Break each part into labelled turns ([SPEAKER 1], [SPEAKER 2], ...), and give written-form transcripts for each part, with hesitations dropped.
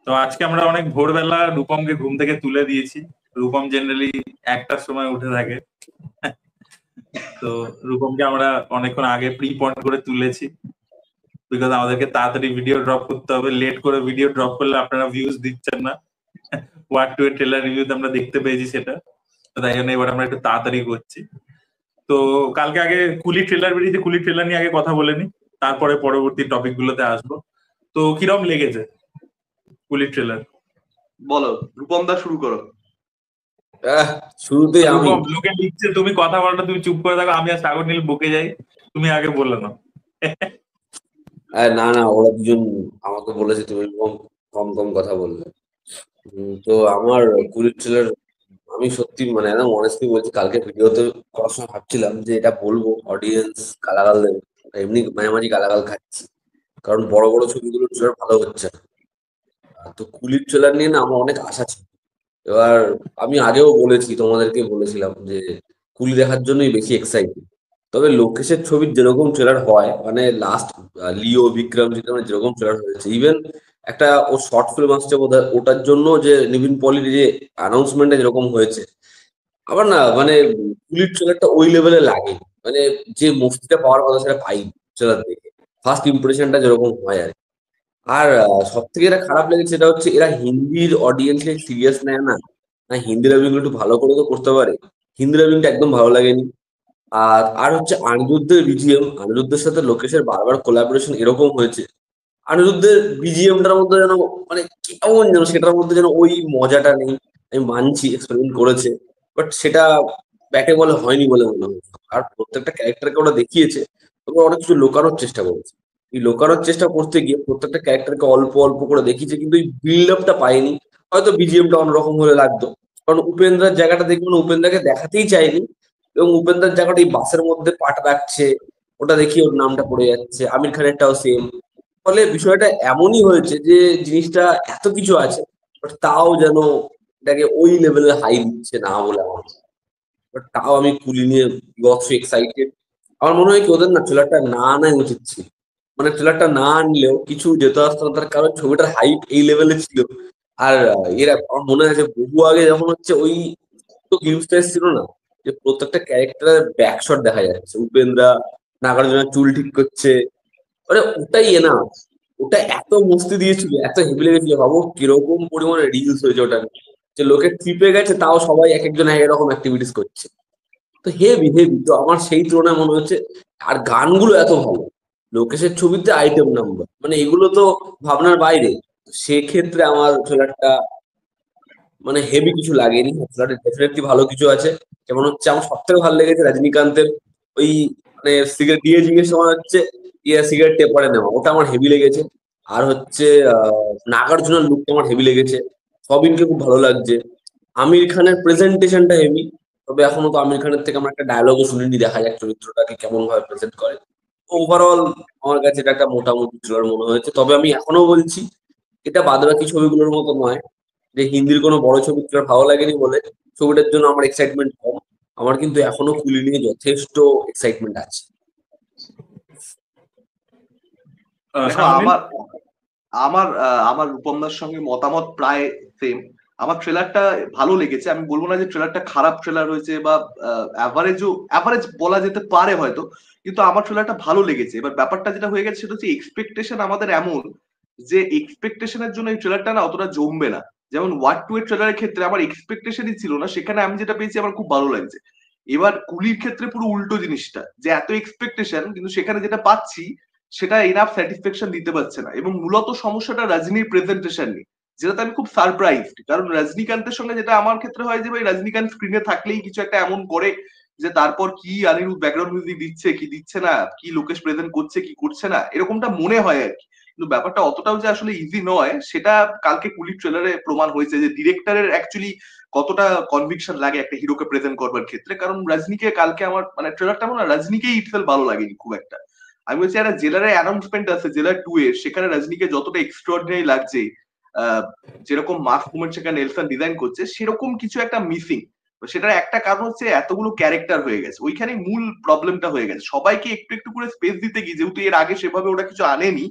[SPEAKER 1] তো আজকে আমরা অনেক ভোরবেলা রূপমকে ঘুম থেকে তুলে দিয়েছি। রূপম জেনারেলি 1টার সময় উঠে থাকে। তো রূপমকে আমরা অনেকক্ষণ আগে প্রি পয়েন্ট করে তুলেছি, বিকজ আমাদেরকে তাড়াতাড়ি ভিডিও ড্রপ করতে হবে। লেট করে ভিডিও ড্রপ করলে আপনারা ভিউজ দিচ্ছেন না। ওয়ার্ড টু এর ট্রেলার রিভিউতে আমরা দেখতে পেয়েছি সেটা। তো তাই জন্য এবার আমরা একটু তাড়াতাড়ি করছি। তো কালকে আগে কুলি ট্রেলার বেরিয়েছে, কুলি ট্রেলার নিয়ে আগে কথা বলে নি, তারপরে পরবর্তী টপিক গুলোতে আসবো। তো কিরম লেগেছে কুলি ট্রেলার?
[SPEAKER 2] বলো, রূপম দা শুরু করো।
[SPEAKER 3] শুরুতেই আমি
[SPEAKER 1] রূপম, লোকে লিখছে তুমি কথা বলটা তুমি চুপ করে থাকো, আমি আর সাগর নীল বকে যাই, তুমি আগে বললে না।
[SPEAKER 3] না না, ওরা দুজন আমাকে বলেছে তুমি কম কম কম কথা বললে। তো আমার কুড়ির ট্রেলার, আমি সত্যি মানে একদম অনেস্টলি বলছি, কালকে ভিডিওতে করার সময় ভাবছিলাম যে এটা বলবো, অডিয়েন্স গালাগাল দেবে। এমনি মাঝামাঝি গালাগাল খাচ্ছি, কারণ বড় বড় ছবিগুলোর ট্রেলার ভালো হচ্ছে না। তো কুলির ট্রেলার নিয়ে না আমার অনেক আশা ছিল। এবার আমি আগেও বলেছি, তোমাদেরকে বলেছিলাম যে কুলি দেখার জন্যই বেশি এক্সাইটেড। তবে লোকেশের ছবির যেরকম ট্রেলার হয়, মানে লাস্ট লিও বিক্রম জিতের যেরকম ট্রেলার হয়েছে, ইভেন একটা ও শর্ট ফিল্ম আসছে বোধহয়, ওটার জন্য যে নিভিন পলির যে অ্যানাউন্সমেন্টটা যেরকম হয়েছে, আবার না মানে কুলির ট্রেলারটা ওই লেভেলে লাগে। মানে যে মস্তিটা পাওয়ার কথা সেটা পাই ট্রেলার দেখে, ফার্স্ট ইমপ্রেশনটা যেরকম হয় আর কি। আর সব থেকে যেটা খারাপ লেগেছে সেটা হচ্ছে এরা হিন্দির অডিয়েন্সকে সিরিয়াস নেয় না। না, হিন্দি ডাবিং একটু ভালো করে তো করতে পারে, হিন্দি ডাবিংটা একদম ভালো লাগেনি। আর হচ্ছে অনিরুদ্ধের বিজিএম, অনিরুদ্ধের সাথে লোকেশের বারবার কোলাবোরেশন এরকম হয়েছে, অনিরুদ্ধের বিজিএমটার মধ্যে যেন মানে কেমন যেন সেটার মধ্যে যেন ওই মজাটা নেই। আমি মানছি এক্সপেরিমেন্ট করেছে, বাট সেটা ব্যাটে বলে হয়নি বলে মনে হয়েছে। আর প্রত্যেকটা ক্যারেক্টারকে ওরা দেখিয়েছে, তবে অনেক কিছু লোকানোর চেষ্টা করেছে। এই লোকানোর চেষ্টা করতে গিয়ে প্রত্যেকটা ক্যারেক্টারকে অল্প অল্প করে দেখিয়েছে, কিন্তু এই বিল্ড আপটা পাইনি। হয়তো বিজিএমটা অন্যরকম হলে লাগতো, কারণ উপেন্দ্রার জায়গাটা দেখবেন উপেন্দ্রাকে দেখাতেই চাইনি। এবং উপেন্দ্রার জায়গাটা এই বাসের মধ্যে পাটা রাখছে, ওটা দেখি ওর নামটা পড়ে যাচ্ছে, আমির খানেরটাও সেম। ফলে বিষয়টা এমনই হয়েছে যে জিনিসটা এত কিছু আছে, বাট তাও যেন এটাকে ওই লেভেলে হাই দিচ্ছে না বলে আমার মনে হয়। বাট তাও আমি কুলি নিয়ে বিভৎস এক্সাইটেড। আমার মনে হয় কি ওদের না ট্রেলারটা না আনাই উচিত ছিল। মানে ট্রেলারটা না আনলেও কিছু যেত আসতো না, তার কারণ ছবিটার হাইপ এই লেভেলে ছিল। আর এরা আমার মনে হয় যে বহু আগে যখন হচ্ছে ওই গেমসটা এসেছিল না, যে প্রত্যেকটা ক্যারেক্টারের ব্যাকশট দেখা যাচ্ছে, উপেন্দ্রা নাগার্জুনা চুল ঠিক করছে, মানে ওটাই না, ওটা এত মস্তি দিয়েছিল, এত হেভি লেগেছিল। ভাবো কিরকম পরিমাণে রিলস হয়েছে ওটা নিয়ে, যে লোকে ট্রিপে গেছে তাও সবাই এক একজন এক এক রকম অ্যাক্টিভিটিস করছে। তো হেভি হেভি, তো আমার সেই তুলনায় মনে হচ্ছে। আর গানগুলো এত ভালো, লোকেশের ছবিতে আইটেম নাম্বার, মানে এগুলো তো ভাবনার বাইরে। সেক্ষেত্রে আমার ট্রেলারটা মানে হেভি কিছু লাগেনি। ট্রেলারটা ডেফিনেটলি ভালো কিছু আছে। যেমন হচ্ছে আমার সব থেকে ভালো লেগেছে রজনীকান্তের ওই মানে সিগারেট দিয়ে জিজ্ঞেস সময় হচ্ছে ইয়ে সিগারেট টেপারে নেওয়া, ওটা আমার হেভি লেগেছে। আর হচ্ছে নাগার্জুনার লুকটা আমার হেভি লেগেছে, সবিনকে খুব ভালো লাগছে। আমির খানের প্রেজেন্টেশনটা হেভি, তবে এখনো তো আমির খানের থেকে আমরা একটা ডায়লগও শুনিনি, দেখা যাক চরিত্রটাকে কেমন ভাবে প্রেজেন্ট করে। ওভারঅল আমার কাছে এটা একটা মোটামুটি ট্রেলার মনে হয়েছে। তবে আমি এখনো বলছি, এটা বাদবাকি ছবিগুলোর মতো নয় যে হিন্দির কোনো বড় ছবি ট্রেলার ভালো লাগেনি বলে ছবিটার জন্য আমার এক্সাইটমেন্ট কম। আমার কিন্তু এখনো কুলি নিয়ে যথেষ্ট এক্সাইটমেন্ট আছে।
[SPEAKER 2] দেখো,
[SPEAKER 1] সাগর,
[SPEAKER 2] আমার আমার আমার রূপমদার সঙ্গে মতামত প্রায় সেম। আমার ট্রেলারটা ভালো লেগেছে, আমি বলবো না যে ট্রেলারটা খারাপ ট্রেলার হয়েছে বা অ্যাভারেজ বলা যেতে পারে হয়তো, কিন্তু আমার ট্রেলারটা ভালো লেগেছে। এবার ব্যাপারটা যেটা হয়ে গেছে সেটা হচ্ছে এক্সপেকটেশন আমাদের এমন, যে এক্সপেকটেশনের জন্য এই ট্রেলারটা না অতটা জমবে না। যেমন ওয়ার্ড টু এর ট্রেলারের ক্ষেত্রে আমার এক্সপেকটেশনই ছিল না, সেখানে আমি যেটা পেয়েছি আমার খুব ভালো লাগছে। এবার কুলির ক্ষেত্রে পুরো উল্টো জিনিসটা, যে এত এক্সপেকটেশন কিন্তু সেখানে যেটা পাচ্ছি সেটা এনাফ স্যাটিসফ্যাকশন দিতে পারছে না। এবং মূলত সমস্যাটা রজনীর প্রেজেন্টেশন নিয়ে, যেটাতে আমি খুব সারপ্রাইজড। কারণ রজনীকান্তের সঙ্গে যেটা আমার ক্ষেত্রে হয় যে ভাই রজনীকান্ত স্ক্রিনে থাকলেই কিছু একটা এমন করে যে তারপর কি অনিরুদ্ধ ব্যাকগ্রাউন্ড মিউজিক দিচ্ছে কি দিচ্ছে না, কি লোকেশ প্রেজেন্ট করছে কি করছে না, এরকমটা মনে হয় আর কি। কিন্তু ব্যাপারটা অতটাও যে আসলে ইজি নয় সেটা কালকে কুলির ট্রেলারে প্রমাণ হয়েছে, যে ডিরেক্টরের অ্যাকচুয়ালি কতটা কনভিকশন লাগে একটা হিরোকে প্রেজেন্ট করবার ক্ষেত্রে। কারণ রজনীকে কালকে আমার মানে ট্রেলারটা আমার রজনীকেই ইটসেলফ ভালো লাগেনি খুব একটা। আমি বলছি একটা জেলারের অ্যানাউন্সমেন্ট আছে জেলার 2 এর, সেখানে রজনীকে যতটা এক্সট্রাঅর্ডিনারি লাগছে, যেরকম মাস মুভমেন্ট সেখানে নেলসন ডিজাইন করছে সেরকম কিছু একটা মিসিং। সেটার একটা কারণ হচ্ছে এতগুলো ক্যারেক্টার হয়ে গেছে, ওইখানে মূল প্রবলেমটা হয়ে গেছে। সবাইকে একটু একটু করে স্পেস দিতে গিয়ে, যেহেতু এর আগে সেভাবে ওরা কিছু আনেনি,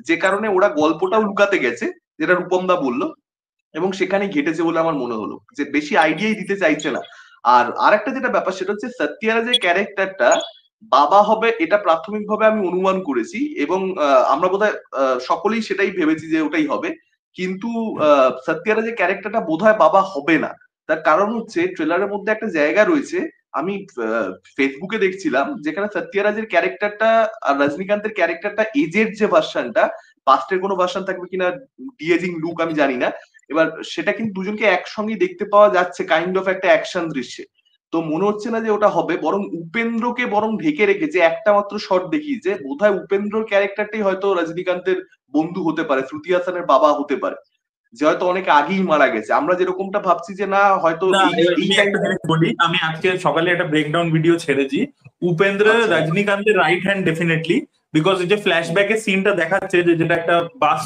[SPEAKER 2] যে কারণে ওরা গল্পটাও লুকাতে গেছে, যেটা রূপমদা বললো, এবং সেখানে ঘেটেছে বলে আমার মনে হলো, যে বেশি আইডিয়াই দিতে চাইছে না। আর আরেকটা যেটা ব্যাপার সেটা হচ্ছে সত্যিয়ারাজের ক্যারেক্টারটা বাবা হবে এটা প্রাথমিকভাবে আমি অনুমান করেছি, এবং আমরা বোধহয় সকলেই সেটাই ভেবেছি যে ওটাই হবে। কিন্তু সত্যিয়ারাজের ক্যারেক্টারটা বোধহয় বাবা হবে না। তার কারণ হচ্ছে ট্রেলারের মধ্যে একটা জায়গা রয়েছে, আমি ফেসবুকে দেখছিলাম, যেখানে সত্যিয়ারাজের ক্যারেক্টারটা আর রজনীকান্তের ক্যারেক্টারটা এজের যে ভার্সনটা, পাস্টের কোনো ভার্সন থাকবে কিনা ডিএজিং লুক আমি জানি না, এবার সেটা কিন্তু দুজনকে একসঙ্গে দেখতে পাওয়া যাচ্ছে কাইন্ড অফ একটা অ্যাকশন দৃশ্যে। তো মনে হচ্ছে না যে ওটা হবে, বরং উপেন্দ্রকে বরং ঢেকে রেখেছে, একটা মাত্র শট দেখিয়েছে, বোধহয় উপেন্দ্রর ক্যারেক্টারটাই হয়তো রজনীকান্তের বন্ধু হতে পারে, শ্রুতি হাসানের বাবা হতে পারে, যে হয়তো অনেক আগেই মারা গেছে। আমরা যেরকমটা ভাবছি যে না হয়তো
[SPEAKER 1] না,
[SPEAKER 2] এই
[SPEAKER 1] এবার
[SPEAKER 2] এই
[SPEAKER 1] আমি একটা জিনিস বলি, আমি আজকে সকালে একটা ব্রেকডাউন ভিডিও ছেড়েছি। উপেন্দ্র
[SPEAKER 2] আচ্ছা।
[SPEAKER 1] রজনীকান্তের রাইট হ্যান্ড ডেফিনেটলি, বিকজ এই যে ফ্ল্যাশব্যাকের সিনটা দেখাচ্ছে যেটা একটা বাস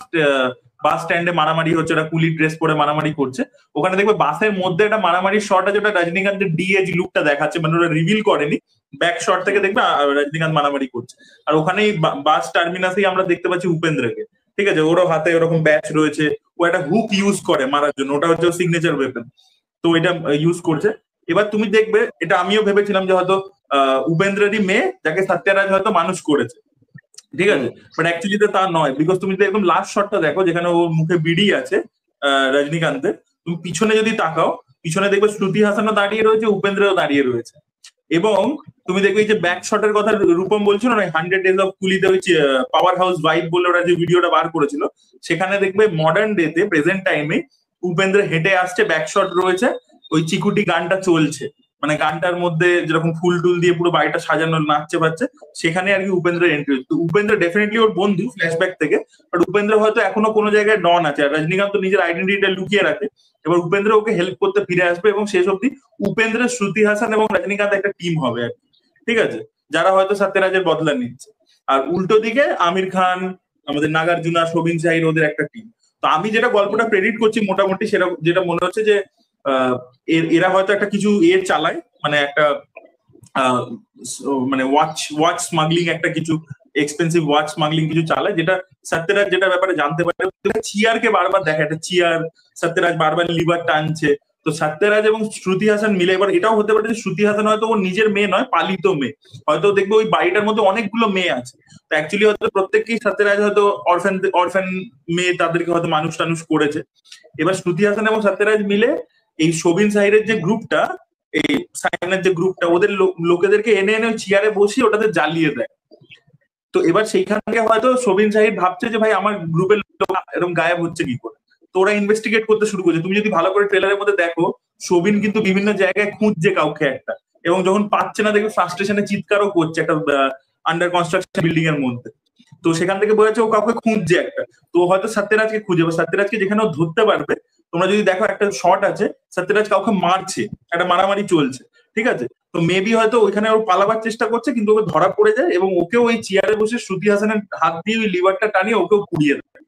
[SPEAKER 1] স্ট্যান্ডে মারামারি হচ্ছে, ওটা কুলি ড্রেস পরে মারামারি করছে, ওখানে দেখবে বাসের মধ্যে একটা মারামারির শট আছে, ওটা রজনীকান্তের ডিএজ লুকটা দেখাচ্ছে, মানে ওটা রিভিল করেনি, ব্যাক শট থেকে দেখবে রজনীকান্ত মারামারি করছে। আর ওখানেই বাস টার্মিনাসেই আমরা দেখতে পাচ্ছি উপেন্দ্রকে, ঠিক আছে, ওরও হাতে ওরকম ব্যাচ রয়েছে, ও একটা হুক ইউজ করে মারার জন্য, ওটা হচ্ছে সিগনেচার ওয়েপন, তো এটা ইউজ করছে। এবার তুমি দেখবে, এটা আমিও ভেবেছিলাম যে হয়তো উপেন্দ্রেরই মেয়ে, যাকে সত্যরাজ হয়তো মানুষ করেছে, ঠিক আছে, বাট অ্যাকচুয়ালি তো তা নয়, বিকজ তুমি তো একদম লাস্ট শটটা দেখো যেখানে ওর মুখে বিড়ি আছে রজনীকান্তের, তুমি পিছনে যদি তাকাও, পিছনে দেখবে শ্রুতি হাসানও দাঁড়িয়ে রয়েছে, উপেন্দ্রও দাঁড়িয়ে রয়েছে, এবং তুমি দেখবে এই যে ব্যাক শটের কথা রূপম বলছিল না, 100 Days of কুলিতে ওই পাওয়ার হাউস ভাইব বলে ওরা যে ভিডিওটা বার করেছিল, সেখানে দেখবে মডার্ন ডেতে প্রেজেন্ট টাইমে উপেন্দ্র হেঁটে আসছে, ব্যাক শট রয়েছে, ওই চিকুটি গানটা চলছে, মানে গানটার মধ্যে যেরকম ফুল টুল দিয়ে পুরো বাড়িটা সাজানো নাচছে পাচ্ছে, সেখানে আর কি উপেন্দ্রের এন্ট্রি হচ্ছে। তো উপেন্দ্র ডেফিনেটলি ওর বন্ধু ফ্ল্যাশব্যাক থেকে, বাট উপেন্দ্র হয়তো এখনো কোনো জায়গায় ডন আছে, আর রজনীকান্ত নিজের আইডেন্টিটিটা লুকিয়ে রাখে, এবার উপেন্দ্র ওকে হেল্প করতে ফিরে আসবে, এবং শেষ অব্দি উপেন্দ্রের শ্রুতি হাসান এবং রজনীকান্ত একটা টিম হবে আর কি, ঠিক আছে, যারা হয়তো সত্যরাজের বদলা নিচ্ছে। আর উল্টো দিকে আমির খান, আমাদের নাগার্জুনা, শোভিন শাহির, ওদের একটা টিম। তো আমি যেটা গল্পটা প্রেডিক্ট করছি মোটামুটি সেটা যেটা মনে হচ্ছে যে এরা হয়তো একটা কিছু চালায়, মানে একটা মানে ওয়াচ স্মাগলিং, একটা কিছু এক্সপেন্সিভ ওয়াচ স্মাগলিং কিছু চালায়, যেটা সত্যরাজ যেটা ব্যাপারে জানতে পারে, চিয়ারকে বারবার দেখা, একটা চিয়ার সত্যরাজ বারবার লিভার টানছে, তো সত্যরাজ এবং শ্রুতি হাসান মিলে, এবার এটাও হতে পারে যে শ্রুতি হাসান হয়তো ওর নিজের মেয়ে নয়, পালিত মেয়ে, হয়তো দেখবে ওই বাড়িটার মধ্যে অনেকগুলো মেয়ে আছে, তো অ্যাকচুয়ালি হয়তো প্রত্যেককেই সত্যরাজ হয়তো অরফ্যান মেয়ে, তাদেরকে হয়তো মানুষ টানুষ করেছে। এবার শ্রুতি হাসান এবং সত্যরাজ মিলে এই শোভিন শাহিরের যে গ্রুপটা, এই সাইনের যে গ্রুপটা, ওদের লোকেদেরকে এনে এনে ওই চেয়ারে বসিয়ে ওটাতে জ্বালিয়ে দেয়। তো এবার সেইখান থেকে হয়তো শোভিন শাহির ভাবছে যে ভাই আমার গ্রুপের লোক এরকম গায়েব হচ্ছে কি করে, তো ওরা ইনভেস্টিগেট করতে শুরু করছে। তুমি যদি ভালো করে ট্রেলারের মধ্যে দেখো, শোভিন কিন্তু বিভিন্ন জায়গায় খুঁজছে কাউকে একটা, এবং যখন পাচ্ছে না দেখবে ফ্রাস্ট্রেশনে চিৎকারও করছে একটা আন্ডার কনস্ট্রাকশন বিল্ডিং এর মধ্যে, তো সেখান থেকে বোঝা যাচ্ছে ও কাউকে খুঁজছে একটা, তো হয়তো সত্যরাজকে খুঁজে, সত্যরাজকে যেখানে ও ধরতে পারবে, তোমরা যদি দেখো একটা শট আছে সত্যরাজ কাউকে মারছে, একটা মারামারি চলছে, ঠিক আছে, তো মেবি হয়তো ওইখানে ও পালাবার চেষ্টা করছে, কিন্তু ওকে ধরা পড়ে যায়, এবং ওকেও ওই চেয়ারে বসে শ্রুতি হাসানের হাত দিয়ে ওই লিভারটা টানিয়ে ওকেও পুড়িয়ে দেয়।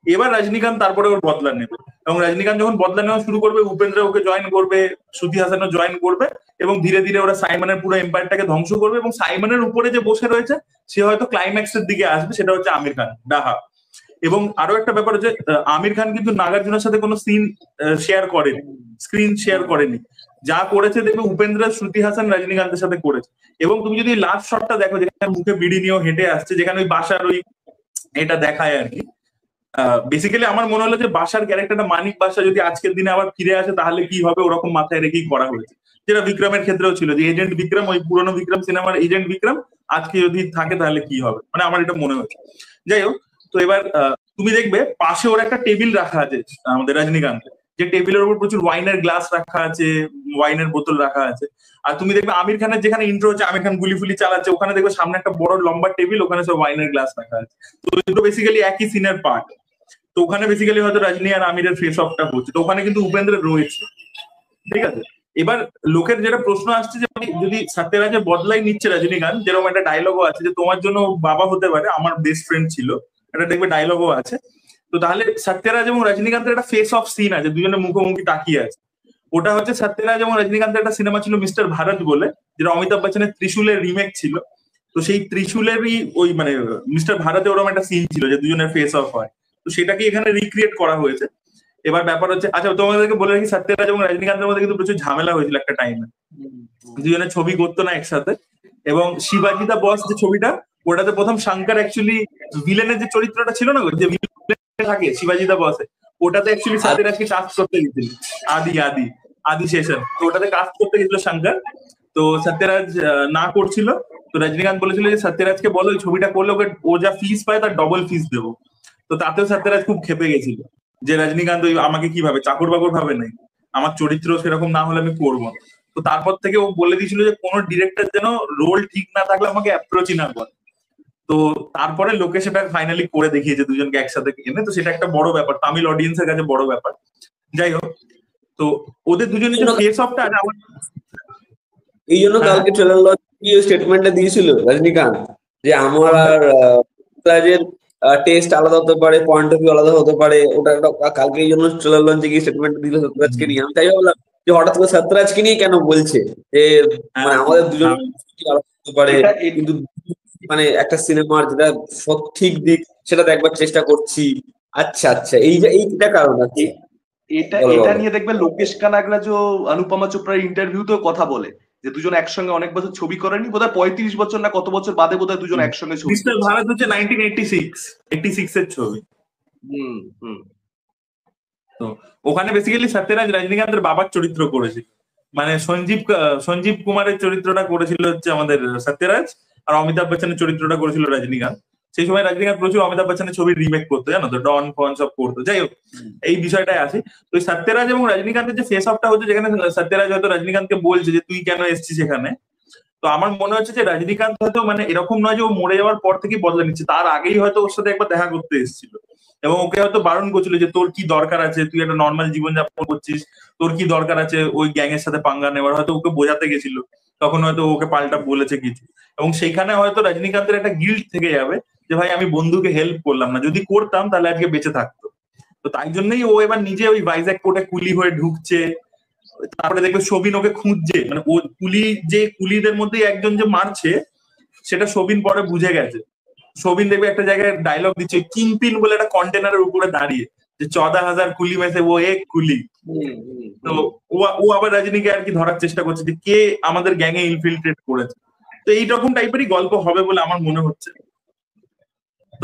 [SPEAKER 1] এবার রজনীকান্ত তারপরে ওর বদলা নেবে, এবং রজনীকান্ত যখন বদলা নেওয়া শুরু করবে, উপেন্দ্র ওকে জয়েন করবে, শ্রুতি হাসানও জয়েন করবে, এবং ধীরে ধীরে ওরা সাইমনের পুরো এম্পায়ারটাকে ধ্বংস করবে, এবং সাইমনের উপরে যে বসে রয়েছে সে হয়তো ক্লাইম্যাক্সের দিকে আসবে, সেটা হচ্ছে আমির খান ডাহা। এবং আরো একটা ব্যাপার হচ্ছে, আমির খান কিন্তু নাগার্জুনের সাথে কোনো সিন শেয়ার করেনি, স্ক্রিন শেয়ার করেনি, যা করেছে দেখবে উপেন্দ্র শ্রুতি হাসান রজনীকান্তের সাথে করেছে। এবং তুমি যদি লাস্ট শটটা দেখো, যেখানে মুখে বিড়ি নিয়েও হেঁটে আসছে, যেখানে ওই বাসার ওই এটা দেখায় আর কি, বেসিক্যালি আমার মনে হলো যে বাসার ক্যারেক্টারটা, মানিক বাসা যদি আজকের দিনে আবার ফিরে আসে তাহলে কি হবে, ওরকম মাথায় রেখেই করা হয়েছে, যেটা বিক্রমের ক্ষেত্রেও ছিল, যে এজেন্ট বিক্রম, ওই পুরোনো বিক্রম সিনেমার এজেন্ট বিক্রম আজকে যদি থাকে তাহলে কি হবে, মানে আমার এটা মনে হয়েছে। যাই হোক, তো এবার তুমি দেখবে পাশে ওর একটা টেবিল রাখা আছে আমাদের রজনীকান্ত, যে টেবিলের উপর প্রচুর ওয়াইনের গ্লাস রাখা আছে, ওয়াইনের বোতল রাখা আছে। আর তুমি দেখবে আমির খানের যেখানে ইন্ট্রো হচ্ছে, আমির খান গুলি ফুলি চালাচ্ছে, ওখানে দেখবে সামনে একটা বড় লম্বা টেবিল, ওখানে সব ওয়াইনের গ্লাস রাখা আছে, তো এগুলো বেসিক্যালি একই সিনের পার্ট। তো ওখানে বেসিক্যালি হয়তো রজনী আর আমিরের ফেস অফটা হচ্ছে, তো ওখানে কিন্তু উপেন্দ্র রয়েছে, ঠিক আছে। এবার লোকের যেটা প্রশ্ন আসছে, যে যদি সত্যরাজের বদলাই নিচ্ছে রজনীকান্ত, যেরকম একটা ডায়লগও আছে যে তোমার জন্য বাবা হতে পারে, আমার বেস্ট ফ্রেন্ড ছিল, এটা দেখবে ডায়লগও আছে, তো তাহলে সত্যরাজ এবং রজনীকান্তের একটা ফেস অফ সিন আছে, দুজনের মুখোমুখি তাকিয়ে আছে, ওটা হচ্ছে সত্যরাজ এবং রজনীকান্তের একটা সিনেমা ছিল মিস্টার ভারত বলে, যেটা অমিতাভ বচ্চনের ত্রিশুলের রিমেক ছিল, তো সেই ত্রিশুলেরই ওই মানে মিস্টার ভারতে ওরকম একটা সিন ছিল যে দুজনের ফেস অফ হয়, তো সেটাকে এখানে রিক্রিয়েট করা হয়েছে। এবার ব্যাপার হচ্ছে, আচ্ছা তোমাদেরকে বলে রাখি, সত্যরাজ এবং রজনীকান্তের মধ্যে কিন্তু প্রচুর ঝামেলা হয়েছিল একটা টাইমে, দুজনের ছবি করতো না একসাথে। এবং শিবাজি দা বস যে ছবিটা, ওটাতে প্রথম শঙ্কর অ্যাকচুয়ালি ভিলেনের যে চরিত্রটা ছিল না, যে ভিলেন থাকে শিবাজি দা বসে, ওটাতে অ্যাকচুয়ালি সত্যরাজকে কাস্ট করতে গেছিল, আদি শেষন, তো ওটাতে কাস্ট করতে গেছিল শঙ্কর। তো সত্যরাজ না করছিল, তো রজনীকান্ত বলেছিল যে সত্যরাজকে বলো এই ছবিটা করলে ওকে ও যা ফিস পায় তার ডবল ফিস দেবো। তো তাতেও সত্যরাজ খুব খেপে গেছিল যে রজনীকান্ত আমাকে কিভাবে চাকর বাকর ভাবে নাই, আমার চরিত্র সেরকম না হলে আমি করবো না। তো তারপর থেকে ও বলে দিয়েছিল যে কোনো ডিরেক্টর যেন রোল ঠিক না থাকলে আমাকে অ্যাপ্রোচই না করে। তো তারপরে লোকে সেটা ফাইনালি করে দেখিয়েছে দুজনকে একসাথে এনে, তো সেটা একটা বড় ব্যাপার, তামিল অডিয়েন্সের কাছে বড় ব্যাপার। যাই হোক, তো ওদের দুজনের যে ফেস অফটা আছে আমার,
[SPEAKER 3] এই জন্য কালকে ট্রেলার লঞ্চ স্টেটমেন্টটা দিয়েছিল রজনীকান্ত যে আমার আর রাজের টেস্ট আলাদা হতে পারে, পয়েন্ট অফ ভিউ আলাদা হতে পারে, ওটা একটা কালকে এই জন্য ট্রেলার লঞ্চে গিয়ে স্টেটমেন্ট দিল সত্যরাজকে নিয়ে। আমি তাই ভাবলাম যে হঠাৎ করে সত্যরাজকে নিয়ে কেন বলছে যে মানে আমাদের দুজন আলাদা হতে পারে, কিন্তু মানে একটা সিনেমার যেটা সঠিক দিক সেটা দেখবার চেষ্টা করছি। আচ্ছা আচ্ছা, এইটা কারণ আছে।
[SPEAKER 2] এটা নিয়ে দেখবে লোকেশ কানাগরাজ ও অনুপমা চোপড়ার ইন্টারভিউতেও কথা বলে যে দুজন একসঙ্গে অনেক বছর ছবি করেনি, বোধহয় 35 বছর না কত বছর বাদে বোধহয় দুজন একসঙ্গে ছবি।
[SPEAKER 1] মিস্টার ভারত হচ্ছে 1986 এর ছবি। তো ওখানে বেসিক্যালি সত্যরাজ রজনীকান্তের বাবার চরিত্র করেছে, মানে সঞ্জীব কুমারের চরিত্রটা করেছিল হচ্ছে আমাদের সত্যরাজ, আর অমিতাভ বচ্চনের চরিত্রটা করেছিল রজনীকান্ত। সেই সময় রজনীকান্ত প্রচুর অমিতাভ বচ্চনের ছবির রিমেক করতো, জানো তো, ডন ফন সব করতো। যাই হোক, এই বিষয়টাই আছে। তো সত্যরাজ এবং রজনীকান্তের যে ফেস অফটা হচ্ছে, যেখানে সত্যরাজ হয়তো রজনীকান্তকে বলছে যে তুই কেন এসছিস এখানে, তো আমার মনে হচ্ছে যে রজনীকান্ত হয়তো মানে এরকম নয় যে ও মরে যাওয়ার পর থেকেই বদলে নিচ্ছে, তার আগেই হয়তো ওর সাথে একবার দেখা করতে এসেছিল এবং ওকে হয়তো বারণ করছিল যে তোর কি দরকার আছে, তুই একটা নর্মাল জীবনযাপন করছিস, তোর কি দরকার আছে ওই গ্যাং এর সাথে পাঙ্গা নেওয়ার, হয়তো ওকে বোঝাতে গেছিল, তখন হয়তো ওকে পাল্টা বলেছে কিছু। এবং সেইখানে হয়তো রজনীকান্তের একটা গিল্ট থেকে যাবে যে ভাই আমি বন্ধুকে হেল্প করলাম না, যদি করতাম তাহলে আজকে বেঁচে থাকতো। তো তাই জন্যই ও এবার নিজে ওই ভাইজ্যাক কোর্টে কুলি হয়ে ঢুকছে। তারপরে দেখবে সবিন ওকে খুঁজছে, মানে ও কুলিদের মধ্যে একজন যে মারছে সেটা সবিন পরে বুঝে গেছে। সবিন দেখবে একটা জায়গায় ডায়লগ দিচ্ছে, কিংপিন বলে একটা কন্টেনারের উপরে দাঁড়িয়ে, যে 14,000 কুলি মেসে ও এক কুলি। তো ও আবার রজনীকে আর কি ধরার চেষ্টা করছে যে কে আমাদের গ্যাংয়ে ইনফিলট্রেট করেছে। তো এইরকম টাইপেরই গল্প হবে বলে আমার মনে হচ্ছে।